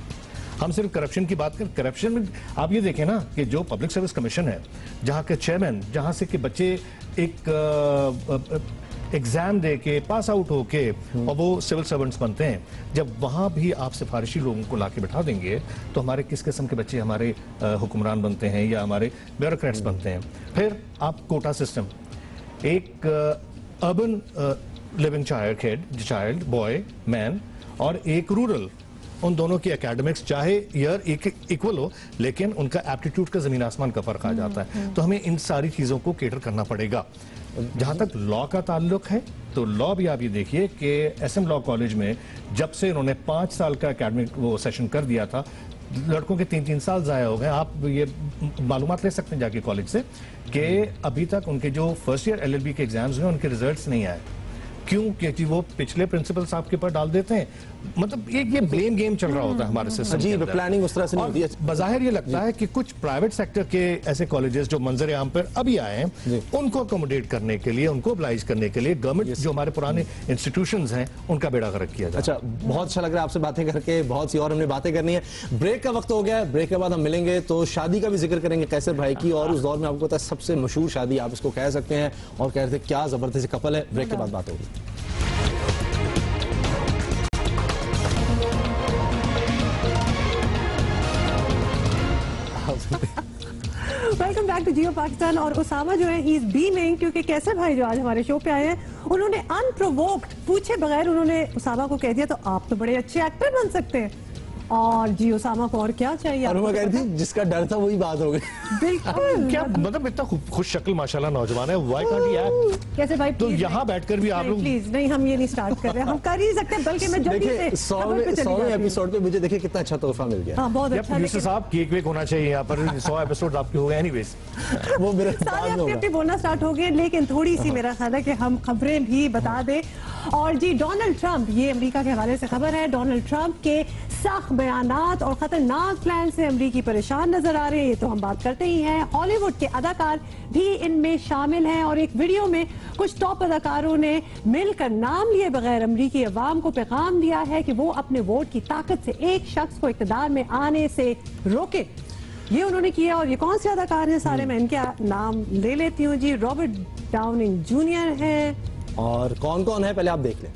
हम सिर्फ करप्शन की बात करें, करप्शन में आप ये देखें ना कि जो पब्लिक सर्विस कमीशन है, जहाँ के चेयरमैन, जहाँ से कि बच्चे एक एग्जाम दे के पास आउट होके और वो सिविल सर्वेंट्स बनते हैं, जब वहाँ भी आप सिफारिशी लोगों को लाके बैठा देंगे तो हमारे किस किस्म के बच्चे हमारे हुक्मरान बनते हैं या हमारे ब्यूरोक्रेट्स बनते हैं। फिर आप कोटा सिस्टम, एक urban living child boy man और एक रूरल, उन दोनों की एकेडमिक्स चाहे ईयर इक्वल हो, लेकिन उनका एप्टीट्यूड का जमीन आसमान का फर्क आ जाता है। तो हमें इन सारी चीजों को केटर करना पड़ेगा। जहां तक लॉ का ताल्लुक है तो लॉ भी आप ये देखिए कि एसएम लॉ कॉलेज में जब से इन्होंने 5 साल का एकेडमिक वो सेशन कर दिया था, लड़कों के 3-3 साल जाया हो गए। आप ये मालूमात ले सकते हैं जाके कॉलेज से कि अभी तक उनके जो फर्स्ट ईयर एलएलबी के एग्जाम्स हुए उनके रिजल्ट्स नहीं आए। क्यों? क्योंकि वो पिछले प्रिंसिपल साहब के ऊपर डाल देते हैं। मतलब ये ब्लेम गेम चल रहा होता है हमारे सिस्टम के अंदर। प्लानिंग उस तरह से नहीं होती है। बज़ाहिर ये लगता है कि कुछ प्राइवेट सेक्टर के ऐसे कॉलेजेस जो मंजर आम पर अभी आए हैं, उनको अकोमोडेट करने के लिए, उनको oblige करने के लिए गवर्नमेंट जो हमारे पुराने इंस्टीट्यूशंस हैं उनका बेड़ा गर्क किया जाए। अच्छा, बहुत अच्छा लग रहा है आपसे बातें करके, बहुत सी और हमने बातें करनी है। ब्रेक का वक्त हो गया है, ब्रेक के बाद हम मिलेंगे तो शादी का भी जिक्र करेंगे कैसर भाई की, और उस दौर में आपको पता है सबसे मशहूर शादी आप इसको कह सकते हैं, और कह रहे थे क्या जबरदस्त कपल है। ब्रेक के बाद बात होगी। वेलकम बैक टू जियो पाकिस्तान। और उसामा जो है ही इज बीमिंग, क्योंकि कैसर भाई जो आज हमारे शो पे आए हैं, उन्होंने अनप्रोवोक्ड, पूछे बगैर उन्होंने उसामा को कह दिया तो आप तो बड़े अच्छे एक्टर बन सकते हैं। और जी उसामा को और क्या चाहिए? और मैं कह रही थी जिसका डर था वही बात हो गई। बिल्कुल। क्या मतलब इतना खुश शक्ल माशाल्लाह नौजवान है, व्हाई कांट ही एक्ट? कैसे भाई तो यहाँ बैठकर भी आप लोग प्लीज नहीं, हम ये नहीं स्टार्ट कर रहे, हम कर ही सकते हैं। बल्कि मैं जल्दी से 100वें एपिसोड पे मुझे देखिए कितना अच्छा तोहफा मिल गया। हाँ, बहुत अच्छा। यूसुफ साहब केक वेक होना चाहिए यहाँ पर। 100 एपिसोड आपके हो गए एनीवेज। वो मेरे सारे अपने बोलना स्टार्ट हो गए, लेकिन थोड़ी सी मेरा ख्याल है कि हम खबरें भी बता दें। और जी डोनाल्ड ट्रंप, ये अमेरिका के हवाले से खबर है, डोनाल्ड ट्रंप के सख्त बयानात और खतरनाक प्लान से अमेरिकी परेशान नजर आ रहे हैं। ये तो हम बात करते ही हैं। हॉलीवुड के अदाकार भी इनमें शामिल हैं और एक वीडियो में कुछ टॉप अदाकारों ने मिलकर नाम लिए बगैर अमेरिकी अवाम को पैगाम दिया है कि वो अपने वोट की ताकत से एक शख्स को इक़्तिदार में आने से रोके। ये उन्होंने किया। और ये कौन से अदाकार हैं सारे, मैं इनके नाम ले लेती हूँ जी। रॉबर्ट डाउनिंग जूनियर है, और कौन कौन है पहले आप देख लें।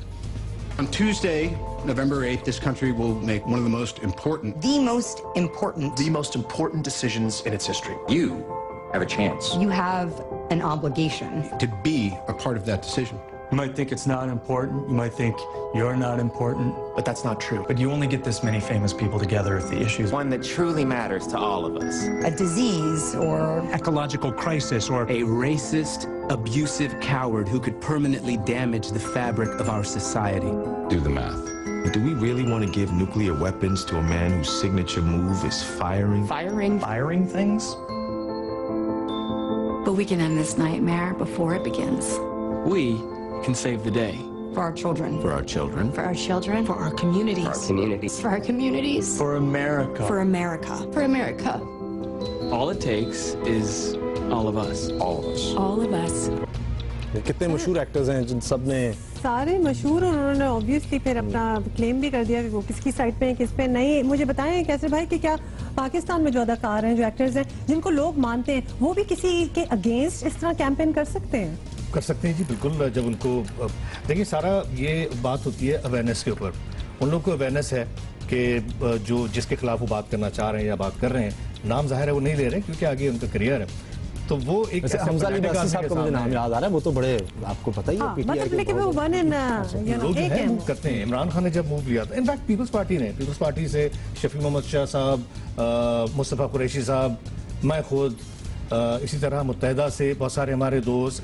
On Tuesday, November 8th, this country will make one of the most important decisions in its history. You have a chance. You have an obligation to be a part of that decision. You might think it's not important. You might think you're not important. But that's not true. But you only get this many famous people together if the issue is one that truly matters to all of us. a disease or ecological crisis or a racist, abusive coward who could permanently damage the fabric of our society. Do the math. Do we really want to give nuclear weapons to a man whose signature move is firing? Firing things? But we can end this nightmare before it begins. We can save the day. For our children. For our children. For our children. For our communities. For our communities. For our communities. For America. For America. For America. All it takes is all of us. All of us. All of us. कितने मशहूर actors हैं जिन सब ने सारे मशहूर, और उन्होंने obviously फिर अपना क्लेम भी कर दिया कि वो किसकी साइड पे है किस पे नहीं। मुझे बताएं कैसर भाई कि क्या पाकिस्तान में जो अदाकार हैं, जो एक्टर्स हैं, जिनको लोग मानते हैं, वो भी किसी के अगेंस्ट इस तरह कैंपेन कर सकते हैं? कर सकते हैं जी, बिल्कुल। जब उनको देखिए, सारा ये बात होती है अवेयरनेस के ऊपर। उन लोगों को अवेयरनेस है कि जो जिसके खिलाफ वो बात करना चाह रहे हैं या बात कर रहे हैं, नाम जाहिर है वो नहीं ले रहे क्योंकि आगे उनका करियर है, तो वो एक हमजा अली बासी साहब का मुझे नाम याद आ रहा है, वो तो बड़े आपको पता ही है मतलब लेकिन वो वन इन लोग हैं मूव करते हैं। इमरान खान ने जब मूव लिया था, इनफैक्ट पीपल्स पार्टी से शफी मोहम्मद शाह साहब, मुस्तफ़ा कुरैशी साहब, मैं खुद, इसी तरह मुत्तहिदा से बहुत सारे हमारे दोस्त,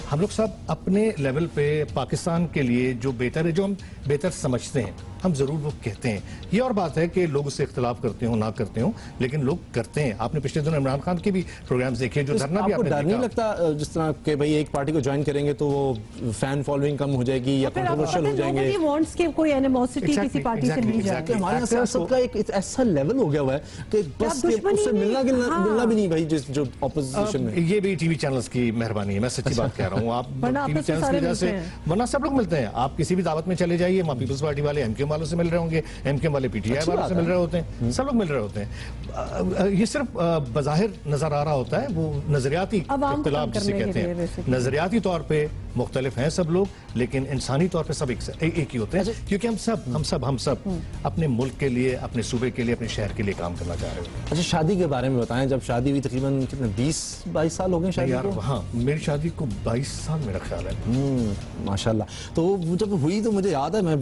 हम लोग सब अपने लेवल पे पाकिस्तान के लिए जो बेहतर है, जो हम बेहतर समझते हैं, हम जरूर वो कहते हैं। ये और बात है कि लोग उससे इख्तिलाफ करते हो ना करते हो, लेकिन लोग करते हैं। आपने पिछले दिनों इमरान खान के भी प्रोग्राम्स देखे, जो धरना भी आपने डर नहीं लगता जिस तरह के भाई एक पार्टी को ज्वाइन करेंगे तो वो फैन फॉलोइंग कम हो जाएगी या कंट्रोवर्शियल हो जाएंगे? वांट्स के कोई एनिमोसिटी किसी पार्टी से नहीं जाए। हमारे यहाँ सबका एक ऐसा लेवल हो गया हुआ है कि बस उससे मिलना भी नहीं भाई, जो ऑपोजिशन में। ये भी टीवी चैनल्स की मेहरबानी है, मैं सच्ची बात कह रहा हूँ। आप टीवी चैनल्स की वजह से, वरना सब लोग मिलते हैं। आप किसी भी दावत में चले जाइए, वहाँ पीपल्स पार्टी वाले एमक्यूएम वालों से मिल रहे होंगे, एमक्यूएम वाले पीटीआई वालों से मिल रहे होते हैं, सब लोग मिल रहे होते हैं। ये सिर्फ बज़ाहिर नजर आ रहा होता है, वो नजरियाती इख्तिलाफ जिसे कहते हैं। नजरियाती तौर पे मुख्तलिफ हैं सब लोग, लेकिन इंसानी तौर पे सब एक ही होते हैं, क्योंकि हम सब अपने मुल्क के लिए, अपने सूबे के लिए, अपने शहर के लिए काम करना चाह रहे हैं। अच्छा, शादी के बारे में बताएं। जब शादी हुई तकरीबन कितने 20-22 साल हो गए शादी को? हाँ, मेरी शादी को 22 साल मेरा ख्याल है। माशाल्लाह। तो जब हुई तो मुझे याद है, मैं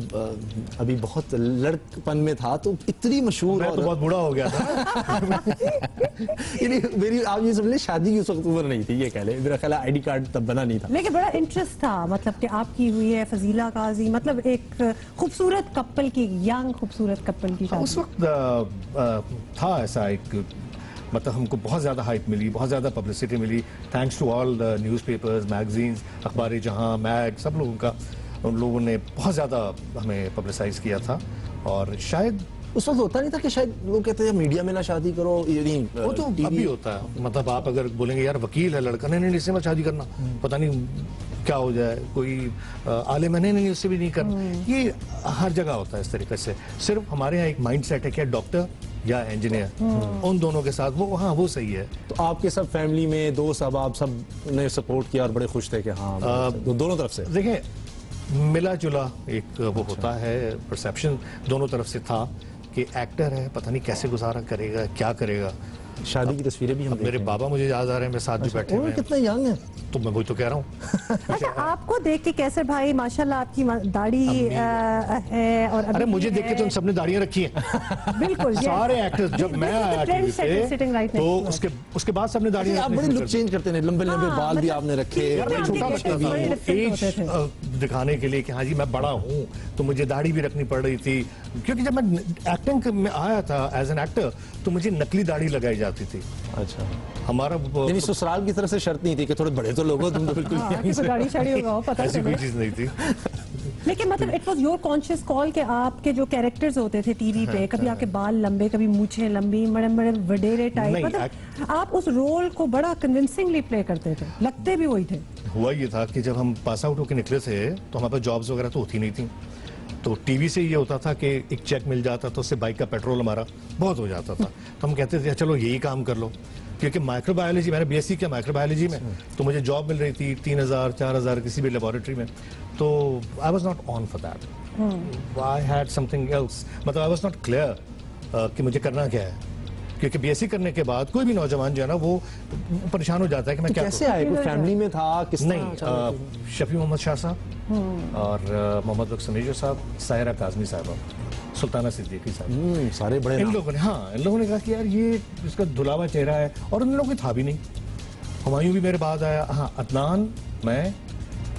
अभी बहुत लड़कपन में था, तो इतनी मशहूर, मैं तो बहुत बूढ़ा हो गया था। मेरी आप ये समझ, शादी की उस वक्त उम्र नहीं थी, ये कह ले। मेरा ख्याल आईडी कार्ड तब बना नहीं था, लेकिन बड़ा इंटरेस्ट था। मतलब कि आपकी हुई है फजीला काजी, मतलब एक खूबसूरत कपल की, यंग खूबसूरत कपल की शादी। उस वक्त था ऐसा एक, मतलब हमको बहुत ज़्यादा हाइप मिली, बहुत ज़्यादा पब्लिसिटी मिली, thanks to all the newspapers, magazines, अखबार जहां, मैग, सब लोगों का, उन लोगों ने बहुत ज़्यादा हमें पब्लिसाइज किया था। और शायद उस वक्त होता नहीं था कि शायद लोग कहते हैं मीडिया में ना शादी करो, ये वो तो अभी होता है। मतलब आप अगर बोलेंगे यार वकील है लड़का, नहीं इससे मत शादी करना, पता नहीं क्या हो जाए, कोई आलिम है, नहीं उससे भी नहीं करना। ये हर जगह होता है इस तरीके से। सिर्फ हमारे यहाँ एक माइंड सेट है कि डॉक्टर या इंजीनियर, उन दोनों के साथ वो, हाँ वो सही है। तो आपके सब फैमिली में दोस्त अब सब ने सपोर्ट किया और बड़े खुश थे कि हाँ दोनों तरफ से? देखिए, मिला जुला एक वो होता है, परसेप्शन दोनों तरफ से था कि एक्टर है, पता नहीं कैसे गुजारा करेगा, क्या करेगा। शादी की तस्वीरें भी हम मेरे बाबा मुझे याद आ रहे हैं, मेरे साथ भी बैठे हुए हैं। कितने यंग हैं, तो मैं वही तो कह रहा हूँ। अच्छा, आपको देख के कैसर भाई माशाल्लाह आपकी दाढ़ी है, और अरे मुझे देख के तो सबने दाढ़ियां रखी हैं। बिल्कुल सारे एक्टर्स। जब मैं आया टीवी पे तो उसके बाद सबने दाढ़ियां, आप बड़े लुक चेंज करते हैं, लंबे लंबे बाल भी आपने रखे, छोटा लगता था एज दिखाने के लिए कि हाँ जी मैं बड़ा हूँ, तो मुझे दाढ़ी भी रखनी पड़ रही थी। क्योंकि जब मैं एक्टिंग में आया था एज एन एक्टर, तो मुझे नकली दाढ़ी लगाई जाती थी। अच्छा, हमारा ससुराल की तरफ से शर्त नहीं थी कि थोड़े बड़े तो लोग हो तुम, तो बिल्कुल दाढ़ी शाड़ी होगा, पता ऐसी कोई चीज नहीं थी। लेकिन मतलब it was your conscious call कि आपके जो कैरेक्टर्स होते थे टीवी पे, कभी आपके बाल लंबे, कभी मूछें लंबी, बड़े बड़े वडेरे टाइप, मतलब आप उस रोल को बड़ा कन्विंसिंगली प्ले करते थे, लगते भी वही थे। हुआ ये था कि जब हम पास आउट होकर निकले थे तो हमारे पास जॉब्स वगैरह तो होती नहीं थी, तो टीवी से ये होता था कि एक चेक मिल जाता था, उससे बाइक का पेट्रोल हमारा बहुत हो जाता था। तो हम कहते थे चलो यही काम कर लो, क्योंकि माइक्रोबायोलॉजी, मैंने बीएससी किया माइक्रोबायोलॉजी में, तो मुझे जॉब मिल रही थी 3000-4000 किसी भी लेबोरेटरी में। तो I was not on for that, I had something else, मतलब आई वाज नॉट क्लियर कि मुझे करना क्या है। क्योंकि बीएससी करने के बाद कोई भी नौजवान जो है ना वो परेशान हो जाता है कि मैं क्या कैसे आए, कोई फैमिली में था किस? नहीं, शफी मोहम्मद शाह साहब और मोहम्मद बख्श समीजो साहब, सायरा काजमी साहब, सुल्ताना सिद्दीकी साहब, सारे बड़े इन लोगों ने कहा कि यार ये इसका धुलावा चेहरा है, और उन लोगों की था भी नहीं। हुमायूं भी मेरे बाद आया, हाँ अदनान, मैं,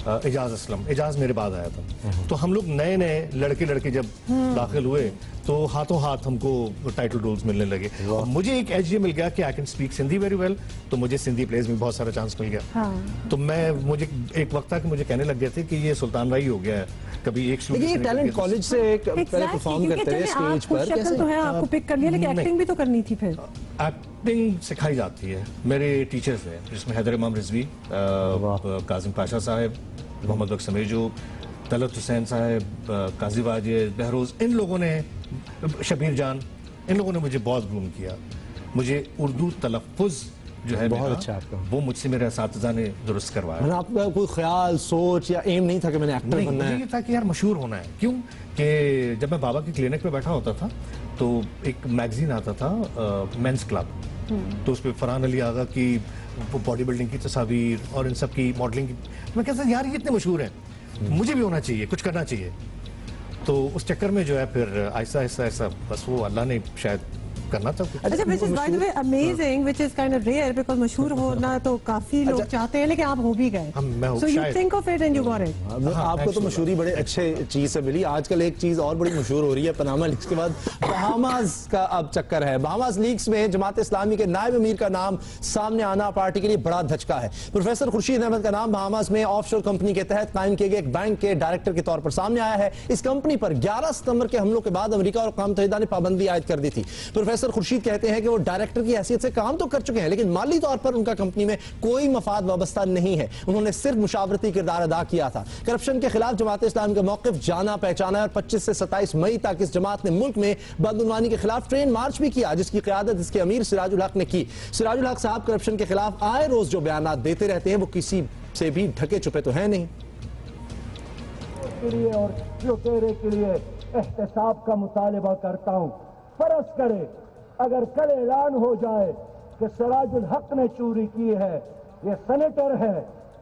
एजाज मेरे बाद आया था। तो हम लोग नए लड़के जब दाखिल हुए तो हाथों हाथ हमको टाइटल रोल्स मिलने लगे। और मुझे एक एज ये मिल गया कि I can speak Sindhi very well, तो मुझे सिंधी प्लेस में बहुत सारा चांस मिल गया। हाँ। तो मुझे एक वक्त था कि मुझे कहने लग गए थे कि ये सुल्तान राई हो गया है। कभी एक ये टैलेंट कॉलेज से पहले परफॉर्म करते रहे स्टेज पर, कैसे तो है आपको पिक कर लिया, लेकिन एक्टिंग भी तो करनी थी फिर। एक्टिंग सिखाई जाती है, मेरे टीचर्स हैं जिसमें हैदर इमाम रिजवी, काजिम पाशा साहब, मोहम्मद बख्श समेजो, तलत हुसैन साहब, काजी वाजिद, बहरोज, इन लोगों ने, शबीर जान, इन लोगों ने मुझे बहुत ग्रूम किया। मुझे उर्दू तलफ़ुज़ जो है बहुत अच्छा आपका, वो मुझसे मेरे असातिज़ा ने दुरुस्त करवाया। मतलब आपका कोई ख्याल, सोच या एम नहीं था कि मैंने एक्टर बनना है? ये था कि यार मशहूर होना है। क्यों कि जब मैं बाबा के क्लिनिक पे बैठा होता था तो एक मैगजीन आता था मेंस क्लब, तो उस पर फरहान अली आगा की बॉडी बिल्डिंग की तस्वीर और इन सब की मॉडलिंग की, मैं कहता यार ये इतने मशहूर हैं, मुझे भी होना चाहिए, कुछ करना चाहिए। तो उस चक्कर में जो है फिर ऐसा ऐसा ऐसा बस वो अल्लाह ने शायद करना था। अच्छा, which is by the way amazing, which is kind of rare because मशहूर होना तो काफी लोग चाहते हैं, लेकिन आप हो भी गए। So you think of it and you got it. आपको तो मशहूरी बड़े अच्छे चीज से मिली। आजकल एक चीज और बड़ी मशहूर हो रही है, पनामा लीग्स के बाद बहामास का अब चक्कर है। बहामास लीग्स में जमात इस्लामी के नायब अमीर का नाम सामने आना पार्टी के लिए बड़ा धचका है। प्रोफेसर खुर्शीद अहमद का नाम बहामास में ऑफशोर कंपनी के तहत कायम किए गए एक बैंक के डायरेक्टर के तौर पर सामने आया है। इस कंपनी पर 11 सितंबर के हमलों के बाद अमेरिका और अक़वाम मुत्तहिदा ने पाबंदी आयद कर दी थी। प्रोफेसर खुर्शीद कहते हैं कि वो डायरेक्टर की हैसियत से काम तो कर चुके हैं, लेकिन माली तौर पर उनका कंपनी में कोई मफाद वाबस्ता नहीं है। उन्होंने सिर्फ मुशावरती किरदार अदा किया था। करप्शन के खिलाफ जमात इस्लामी का मौक़िफ़ जाना पहचाना है और 25 से 27 मई तक इस जमात ने मुल्क में बदउनवानी के खिलाफ ट्रेन मार्च भी किया, जिसकी क़यादत इसके अमीर सिराजुल हक ने की। सिराजुल हक साहब करप्शन के खिलाफ आए रोज जो बयानात देते रहते हैं वो किसी से भी ढके छुपे तो है नहीं। और लुटेरे के लिए एहतसाब का मुतालबा करता हूँ। फर्ज करे अगर कल ऐलान हो जाए कि सिराजुल हक ने चोरी की है, ये सेनेटर है,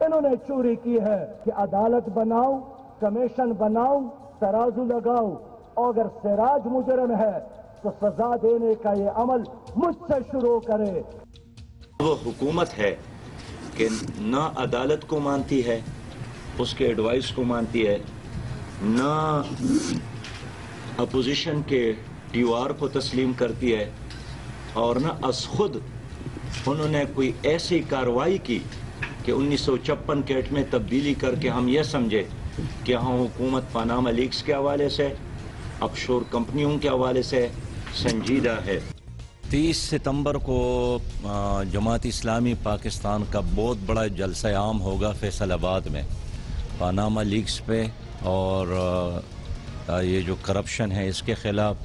इन्होंने चोरी की है, कि अदालत बनाओ, कमीशन बनाओ, तराजू लगाओ, और अगर सिराज मुजरम है तो सजा देने का ये अमल मुझसे शुरू करे। वो हुकूमत है कि ना अदालत को मानती है, उसके एडवाइस को मानती है, ना अपोजिशन के टीआर को तस्लीम करती है, और न अस खुद उन्होंने कोई ऐसी कार्रवाई की कि 1956 के एक्ट में तब्दीली करके हम ये समझे कि हाँ हुकूमत पनामा लीक्स के हवाले से, ऑफशोर कंपनियों के हवाले से संजीदा है। 30 सितंबर को जमात इस्लामी पाकिस्तान का बहुत बड़ा जलसा आम होगा फैसलाबाद में, पनामा लीक्स पे, और ये जो करप्शन है इसके खिलाफ,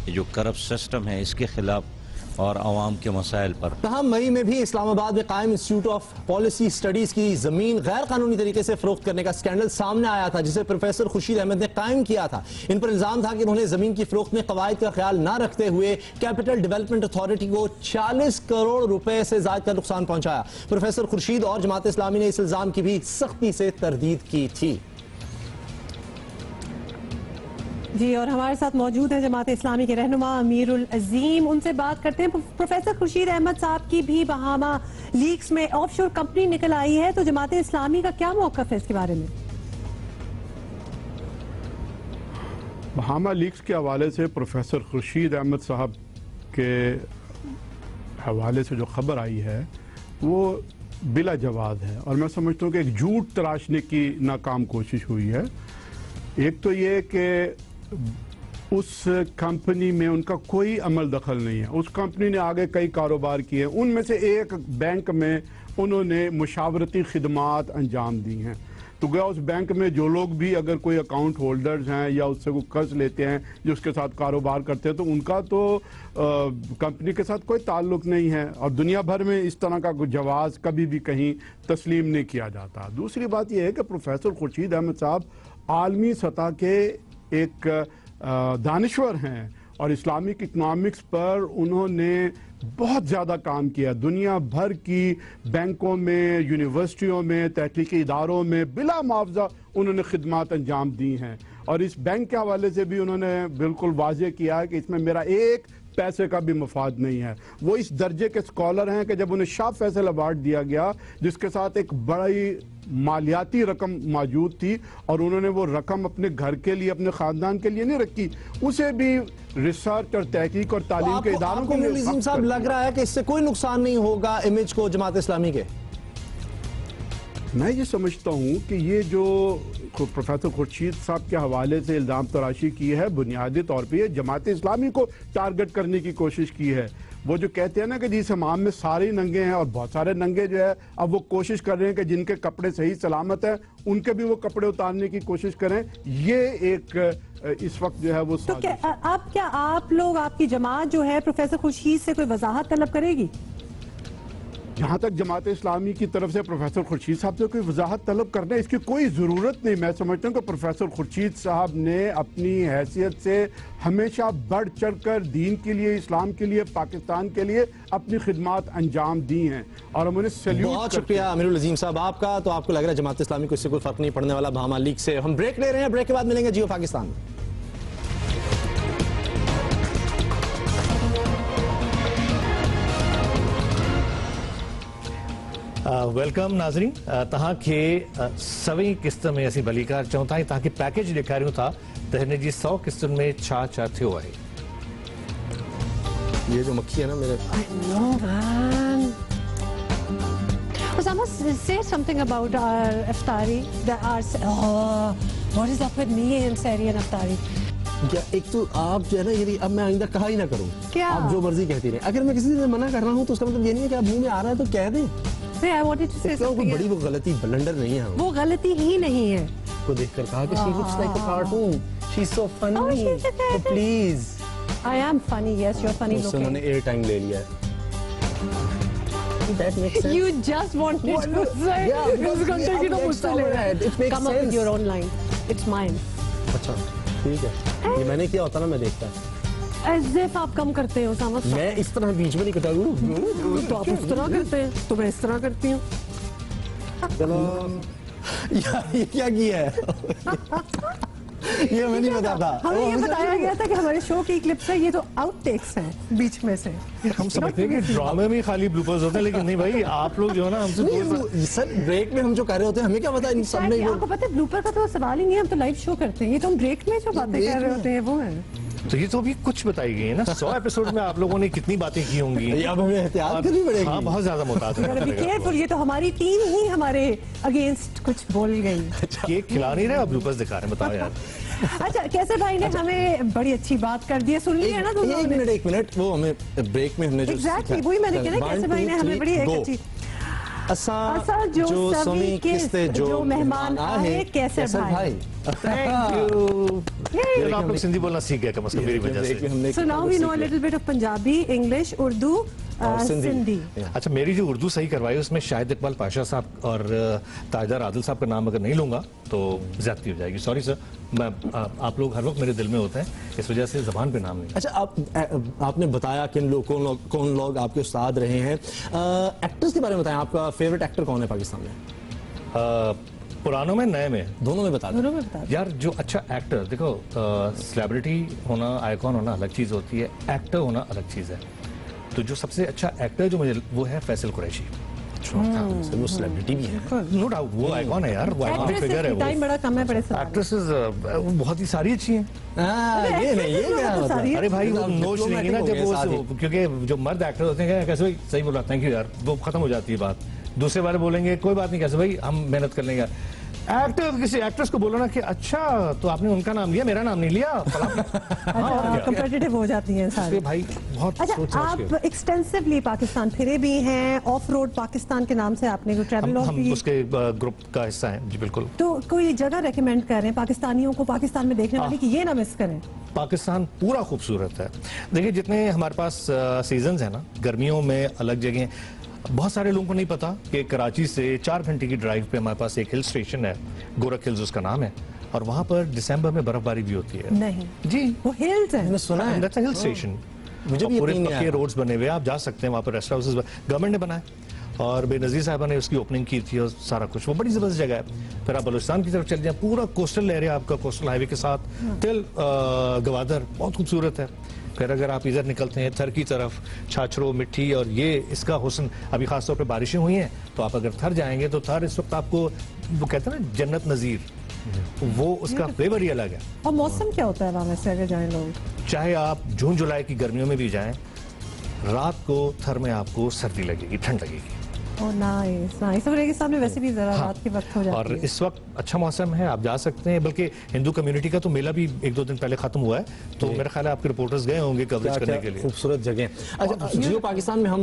ये जो करप्ट सिस्टम है इसके खिलाफ, और आवाम के मसाइल पर। तमाम मई में भी इस्लामाबाद में कायम इंस्टीट्यूट ऑफ पॉलिसी स्टडीज की जमीन गैर कानूनी तरीके से फरोख्त करने का स्कैंडल सामने आया था, जिसे प्रोफेसर खुर्शीद अहमद ने कायम किया था। इन पर इल्जाम था कि उन्होंने जमीन की फरोख्त में कवायद का ख्याल न रखते हुए कैपिटल डेवलपमेंट अथॉरिटी को 40 करोड़ रुपए से ज्यादा का नुकसान पहुंचाया। प्रोफेसर खुर्शीद और जमात इस्लामी ने इस इल्जाम की भी सख्ती से तरदीद की थी। जी, और हमारे साथ मौजूद हैं जमात इस्लामी के रहनुमा अमीरुल अजीम, उनसे बात करते हैं। प्रोफेसर खुर्शीद अहमद साहब की भी बहामा लीक्स में ऑफशोर कंपनी निकल आई है, तो जमात इस्लामी का क्या मौक़िफ़ है इसके बारे में? बहामा लीक्स के हवाले से प्रोफेसर खुर्शीद अहमद साहब के हवाले से जो खबर आई है वो बिला जवाब है, और मैं समझता हूँ कि एक झूठ तराशने की नाकाम कोशिश हुई है। एक तो ये कि उस कंपनी में उनका कोई अमल दखल नहीं है। उस कंपनी ने आगे कई कारोबार किए, उनमें से एक बैंक में उन्होंने मुशावरती खिदमात अंजाम दी हैं। तो गया उस बैंक में जो लोग भी अगर कोई अकाउंट होल्डर्स हैं या उससे कोई कर्ज लेते हैं, जो उसके साथ कारोबार करते हैं, तो उनका तो कंपनी के साथ कोई ताल्लुक नहीं है, और दुनिया भर में इस तरह का कोई जवाज़ कभी भी कहीं तस्लीम नहीं किया जाता। दूसरी बात यह है कि प्रोफेसर खुर्शीद अहमद साहब आलमी सतह के एक दानिश्वर हैं, और इस्लामिक इकनॉमिक्स पर उन्होंने बहुत ज़्यादा काम किया। दुनिया भर की बैंकों में, यूनिवर्सिटियों में, तहकीकी इदारों में बिला मुआवजा उन्होंने खिदमात अंजाम दी हैं, और इस बैंक के हवाले से भी उन्होंने बिल्कुल वाज़ेह किया कि इसमें मेरा एक पैसे का भी मफाद नहीं है। वो इस दर्जे के स्कॉलर हैं कि जब उन्हें शाह फैसल अवार्ड दिया गया, जिसके साथ एक बड़ी मालियाती रकम मौजूद थी और उन्होंने वो रकम अपने घर के लिए, अपने खानदान के लिए नहीं रखी, उसे भी रिसर्च और तहकीक और तालीम के इदारों को अमीरुल साहब लग रहा है कि इससे कोई नुकसान नहीं होगा इमेज को जमात इस्लामी के? मैं ये समझता हूँ कि ये जो प्रोफेसर खुर्शीद साहब के हवाले से इल्ज़ाम तराशी की है, बुनियादी तौर पे जमात इस्लामी को टारगेट करने की कोशिश की है। वो जो कहते हैं ना कि जिस हमाम में सारे नंगे हैं और बहुत सारे नंगे जो है, अब वो कोशिश कर रहे हैं कि जिनके कपड़े सही सलामत हैं उनके भी वो कपड़े उतारने की कोशिश करें। ये एक इस वक्त जो है वो तो क्या आप लोग, आपकी जमात जो है प्रोफेसर खुर्शीद से कोई वजाहत तलब करेगी? जहाँ तक जमात इस्लामी की तरफ से प्रोफेसर खुर्शीद साहब से कोई वजाहत तलब करना इसकी कोई ज़रूरत नहीं। मैं समझता हूँ कि प्रोफेसर खुर्शीद साहब ने अपनी हैसियत से हमेशा बढ़ चढ़ कर दीन के लिए, इस्लाम के लिए, पाकिस्तान के लिए अपनी खिदमात अंजाम दी हैं और हम उन्हें सैल्यूट। बहुत शुक्रिया अमीरुल अजीम साहब आपका। तो आपको लग रहा है जमात इस्लामी को इससे कोई फर्क नहीं पड़ने वाला बहामा लीग से? हम ब्रेक ले रहे हैं, ब्रेक के बाद मिलेंगे जियो पाकिस्तान में। वेलकम नाजरीन। तहां के सवी किस्त में असी भलीकार चऊं था तहां के पैकेज ॾेखारियूं था त हिन जी 100 किस्तुनि में छा छा थियो आहे। ये जो मक्खी है ना मेरे Osama, say something about our iftari. What is up with me and Sari and iftari? क्या एक तो आप जो है ना, ये अब मैं आइंदा कहा ही ना करूं, क्या आप जो मर्जी कहती रहे। अगर मैं किसी से मना कर रहा हूं तो उसका मतलब ये नहीं है कि आप मुंह में आ रहा है तो कह दें। I wanted to say something. बड़ी वो गलती ब्लंडर नहीं है, वो गलती ही नहीं है। को देखकर कहा कि she looks like a cartoon, she's so funny, Oh, she's a so please. I am funny, yes, you're funny looking. उन्होंने एयर टाइम ले लिया है। That makes sense. You just wanted to say इस घंटे की तो मुझसे ले रहा है। Come up with your own line. It's mine. अच्छा ठीक है, ये मैंने किया होता ना मैं देखता। As if आप कम करते हो सामत। मैं इस तरह बीच में नहीं कटा हूँ तो आप उस तरह करते हैं तो मैं इस तरह करती हूँ। चलो यार ये क्या किया है? ये मैं नहीं बताता। हमें ये बताया गया था कि हमारे शो की क्लिप्स है, ये तो आउटटेक्स हैं बीच में से। हम समझते हैं कि ड्रामे में खाली ब्लूपर्स होते हैं, लेकिन नहीं भाई, आप लोग जो है ना हमसे सर ब्रेक में हम जो कर रहे होते हैं हमें क्या पता इन सब में। आपको पता है ब्लूपर का तो सवाल ही नहीं है, हम तो लाइव शो करते हैं, ये तो हम ब्रेक में जो बातें कर रहे होते हैं वो है। तो ये तो अभी कुछ बताई गई है ना, 100 एपिसोड में आप लोगों ने कितनी बातें की होंगी। अब हमें एहतियात करनी पड़ेगी। हाँ बहुत ज्यादा मुहतात रहना पड़ेगा। केयरफुल, ये तो हमारी टीम ही हमारे अगेंस्ट कुछ बोल गई। केक खिला नहीं रहे, आप ब्लूपर्स दिखा रहे हैं, बताओ यार। अच्छा कैसे भाई ने हमें बड़ी अच्छी बात कर दी है, सुन ली है ना दोनों ने? एक मिनट वो हमें ब्रेक में हमने जो एग्जैक्टली वही मैंने कहा, कैसे भाई ने हमें बड़ी एक अच्छी असा जो सभी किस्ते जो मेहमान आए कैसे भाई। Thank you. आप लोग सिंधी बोलना सीख गए कम से कम मेरी वजह से। So now we know a little bit of Punjabi, English, Urdu, Sindhi. अच्छा मेरी जो उर्दू सही करवाई उसमें शाहिद इकबाल पाशा साहब और ताजदार आदिल साहब का नाम अगर नहीं लूंगा तो ज्यादती हो जाएगी। सॉरी सर, मैं आप लोग हर वक्त मेरे दिल में होते हैं, इस वजह से जबान पे नाम नहीं। अच्छा आपने बताया किन लोग कौन लोग आपके उस्ताद रहे हैं। एक्टर्स के बारे में बताएं, आपका फेवरेट एक्टर कौन है पाकिस्तान में? पुरानों में नए में दोनों में बता दो। यार जो अच्छा एक्टर, देखो सेलिब्रिटी होना, आइकॉन होना अलग चीज होती है, एक्टर होना अलग चीज है। तो जो सबसे अच्छा एक्टर जो मुझे वो है फैसल कुरैशी। वो सेलिब्रिटी भी है, नो डाउट, वो आइकॉन है यार, वो आइकॉन फिगर है। टाइम बड़ा कम है, बड़े एक्ट्रेसेस बहुत ही सारी अच्छी हैं। ये नहीं, ये क्या मतलब? अरे भाई वो नोच लेंगे ना जब वो, क्योंकि जो मर्द एक्टर होते हैं कैसे भाई सही बोला, थैंक यू यार, वो खत्म हो जाती है बात। दूसरे बारे बोलेंगे कोई बात नहीं, कैसे भाई हम मेहनत कर लेंगे। एक्टर किसी एक्ट्रेस को बोलो ना कि अच्छा तो आपने उनका नाम लिया, मेरा नाम नहीं लिया, कंपेटिटिव हो जाती हैं सारी भाई बहुत। अच्छा आप एक्सटेंसिवली पाकिस्तान फिरे भी हैं, ऑफ रोड पाकिस्तान के नाम से आपने जो ट्रैवल हम उसके ग्रुप का हिस्सा हैं जी बिल्कुल। तो कोई जगह रेकमेंड कर रहे हैं पाकिस्तानियों को पाकिस्तान में देखने वाली कि ये ना मिस करें? पाकिस्तान पूरा खूबसूरत है। देखिए जितने हमारे पास सीजन्स हैं ना, गर्मियों में अलग जगह, बहुत सारे लोगों को नहीं पता कि कराची से 4 घंटे की ड्राइव पे हमारे पास एक हिल स्टेशन है, गोरख हिल्स उसका नाम है, और वहां पर दिसंबर में बर्फबारी भी होती है। नहीं जी वो हिल्स है, मैंने सुना है, दैट्स अ हिल स्टेशन। मुझे भी पूरे पक्के रोड्स बने हुए, आप जा सकते हैं वहां पर, रेस्ट हाउसेस गवर्नमेंट ने बनाए और बेनजीर साहबा ने उसकी ओपनिंग की थी और सारा कुछ, वो बड़ी जबरदस्त जगह है। फिर आप बलूचिस्तान की तरफ चल जाए, पूरा कोस्टल एरिया आपका कोस्टल हाईवे के साथ, तिल गवादर बहुत खूबसूरत है। फिर अगर आप इधर निकलते हैं थर की तरफ, छाछरो मिट्टी और ये इसका हुस्न, अभी खासतौर पे बारिशें हुई हैं तो आप अगर थर जाएंगे तो थर इस वक्त आपको वो कहते हैं ना जन्नत नज़ीर, वो उसका फ्लेवर ही अलग है। और मौसम क्या होता है वहाँ से अगर जाएं लोग? चाहे आप जून जुलाई की गर्मियों में भी जाएं, रात को थर में आपको सर्दी लगेगी, ठंड लगेगी। नाइस। रेगिस्तान में वैसे भी जरा रात के वक्त हो जाती और है। इस वक्त अच्छा मौसम है, आप जा सकते हैं। बल्कि हिंदू कम्युनिटी का तो मेला भी 1-2 दिन पहले खत्म हुआ है, तो मेरा ख्याल है आपके रिपोर्टर्स गए होंगे कवरेज करने के लिए। खूबसूरत जगह। अच्छा, जियो पाकिस्तान में हम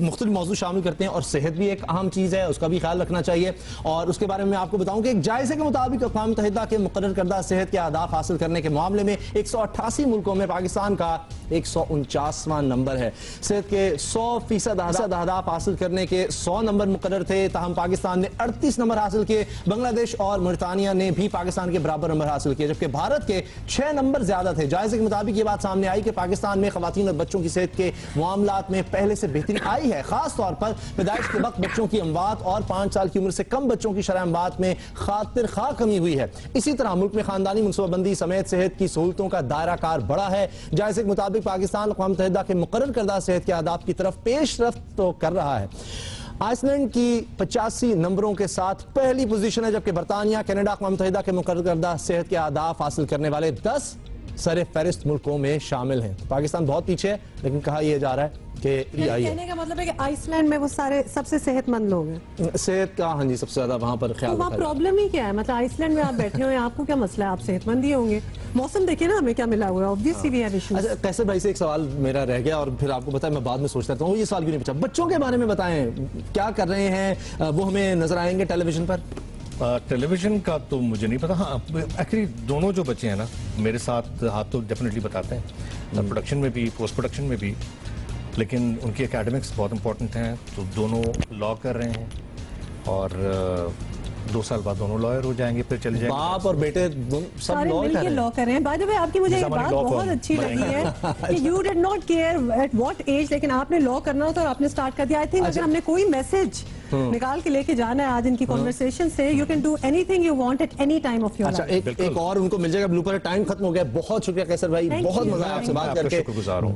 मुख्तलिफ मौजूद शामिल करते हैं और सेहत भी एक अहम चीज़ है, उसका भी ख्याल रखना चाहिए। और उसके बारे में मैं आपको बताऊं कि एक जायजे के मुताबिक अक़वाम मुत्तहिदा के मुक़र्रर करदा सेहत के अहदाफ हासिल करने के मामले में 188 मुल्कों में पाकिस्तान का 149वां नंबर है। सेहत के 100% अहदाफ हासिल करने के 100 नंबर मुकर्रर थे, ताहम पाकिस्तान ने 38 नंबर हासिल किए। बांग्लादेश और मौरितानिया ने भी पाकिस्तान के बराबर नंबर हासिल किए, जबकि भारत के 6 नंबर ज्यादा थे। जायजे के मुताबिक ये बात सामने आई कि पाकिस्तान में खवातीन और बच्चों की सेहत के मामलात में पहले से बेहतरी आई है। खास तौर पर पैदाइश के वक्त बच्चों की अमवात और 5 साल की उम्र से कम बच्चों की शरह अमवात में खातिर खा कमी हुई है। इसी तरह मुल्क में खानदानी मनसूबाबंदी समेत सेहत की सहूलतों का दायरा कार बढ़ा है। जायजे के मुताबिक पाकिस्तान अक़वाम मुत्तहिदा के मुकर्रर करदा सेहत के अहदाफ की तरफ पेशरफ्त तो कर रहा है। आइसलैंड की 85 नंबरों के साथ पहली पोजीशन है, जबकि बरतानिया, कनाडा अक़वाम मुत्तहिदा के मुकर्रर करदा सेहत के अहदाफ हासिल करने वाले 10 सरे फहरिस्त मुल्कों में शामिल हैं। पाकिस्तान बहुत पीछे है, लेकिन कहा यह जा रहा है कि कहने का मतलब है कि आइसलैंड में वो सारे सबसे सेहतमंद लोग हैं। सेहत का हाँ जी सबसे ज्यादा वहां पर ख्याल तो वहाँ प्रॉब्लम ही क्या है? मतलब आइसलैंड में आप बैठे हुए हैं, आपको क्या मसला है? आप सेहतमंद ही होंगे। मौसम देखिए ना हमें क्या मिला हुआ है, ऑब्वियसली वी हैव इश्यूज। अच्छा, कैसर भाई से एक सवाल मेरा रह गया और फिर आपको पता है मैं बाद में सोचता हूँ, ये सवाल क्यों नहीं पूछा। बच्चों के बारे में बताएं, क्या कर रहे हैं? वो हमें नजर आएंगे टेलीविजन पर? टेलीविजन का तो मुझे नहीं पता। हाँ, एक्चुअली दोनों जो बच्चे हैं ना मेरे साथ हाथ तो डेफिनेटली बताते हैं, प्रोडक्शन में भी पोस्ट प्रोडक्शन में भी, लेकिन उनकी एकेडमिक्स बहुत इंपॉर्टेंट हैं। तो दोनों लॉ कर रहे हैं और 2 साल बाद दोनों लॉयर हो जाएंगे, फिर चले जाएंगे। बाप और बेटे सब लॉ कर रहे हैं। बाय द वे आपकी मुझे एक बात बहुत अच्छी लगी है कि you did not care at what age, लेकिन आपने लॉ करना होता है और आपने स्टार्ट कर दिया। आई थिंक अगर हमने कोई मैसेज निकाल के लेके जाना है आज इनकी कॉन्वर्सेशन से, you can do anything you want at any time of your life. एक और उनको मिल जाएगा ब्लूपर। टाइम खत्म हो गया। बहुत शुक्रिया कैसर भाई, बहुत मजा आया आपसे बात करके,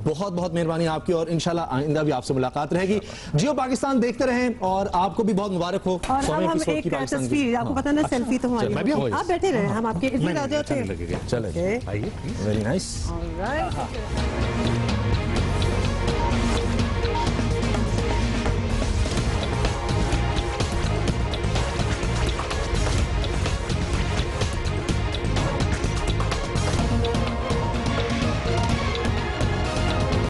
बहुत बहुत मेहरबानी आपकी और इंशाल्लाह आइंदा भी आपसे मुलाकात रहेगी। जियो पाकिस्तान देखते रहें और आपको भी बहुत मुबारक हो। और अब हम एक तस्वीर, आपको पता ना सेल्फी तो हमारी, आप बैठे रहे, हम आपके इर्द गिर्द आ जाते हैं। चले, वेरी नाइस।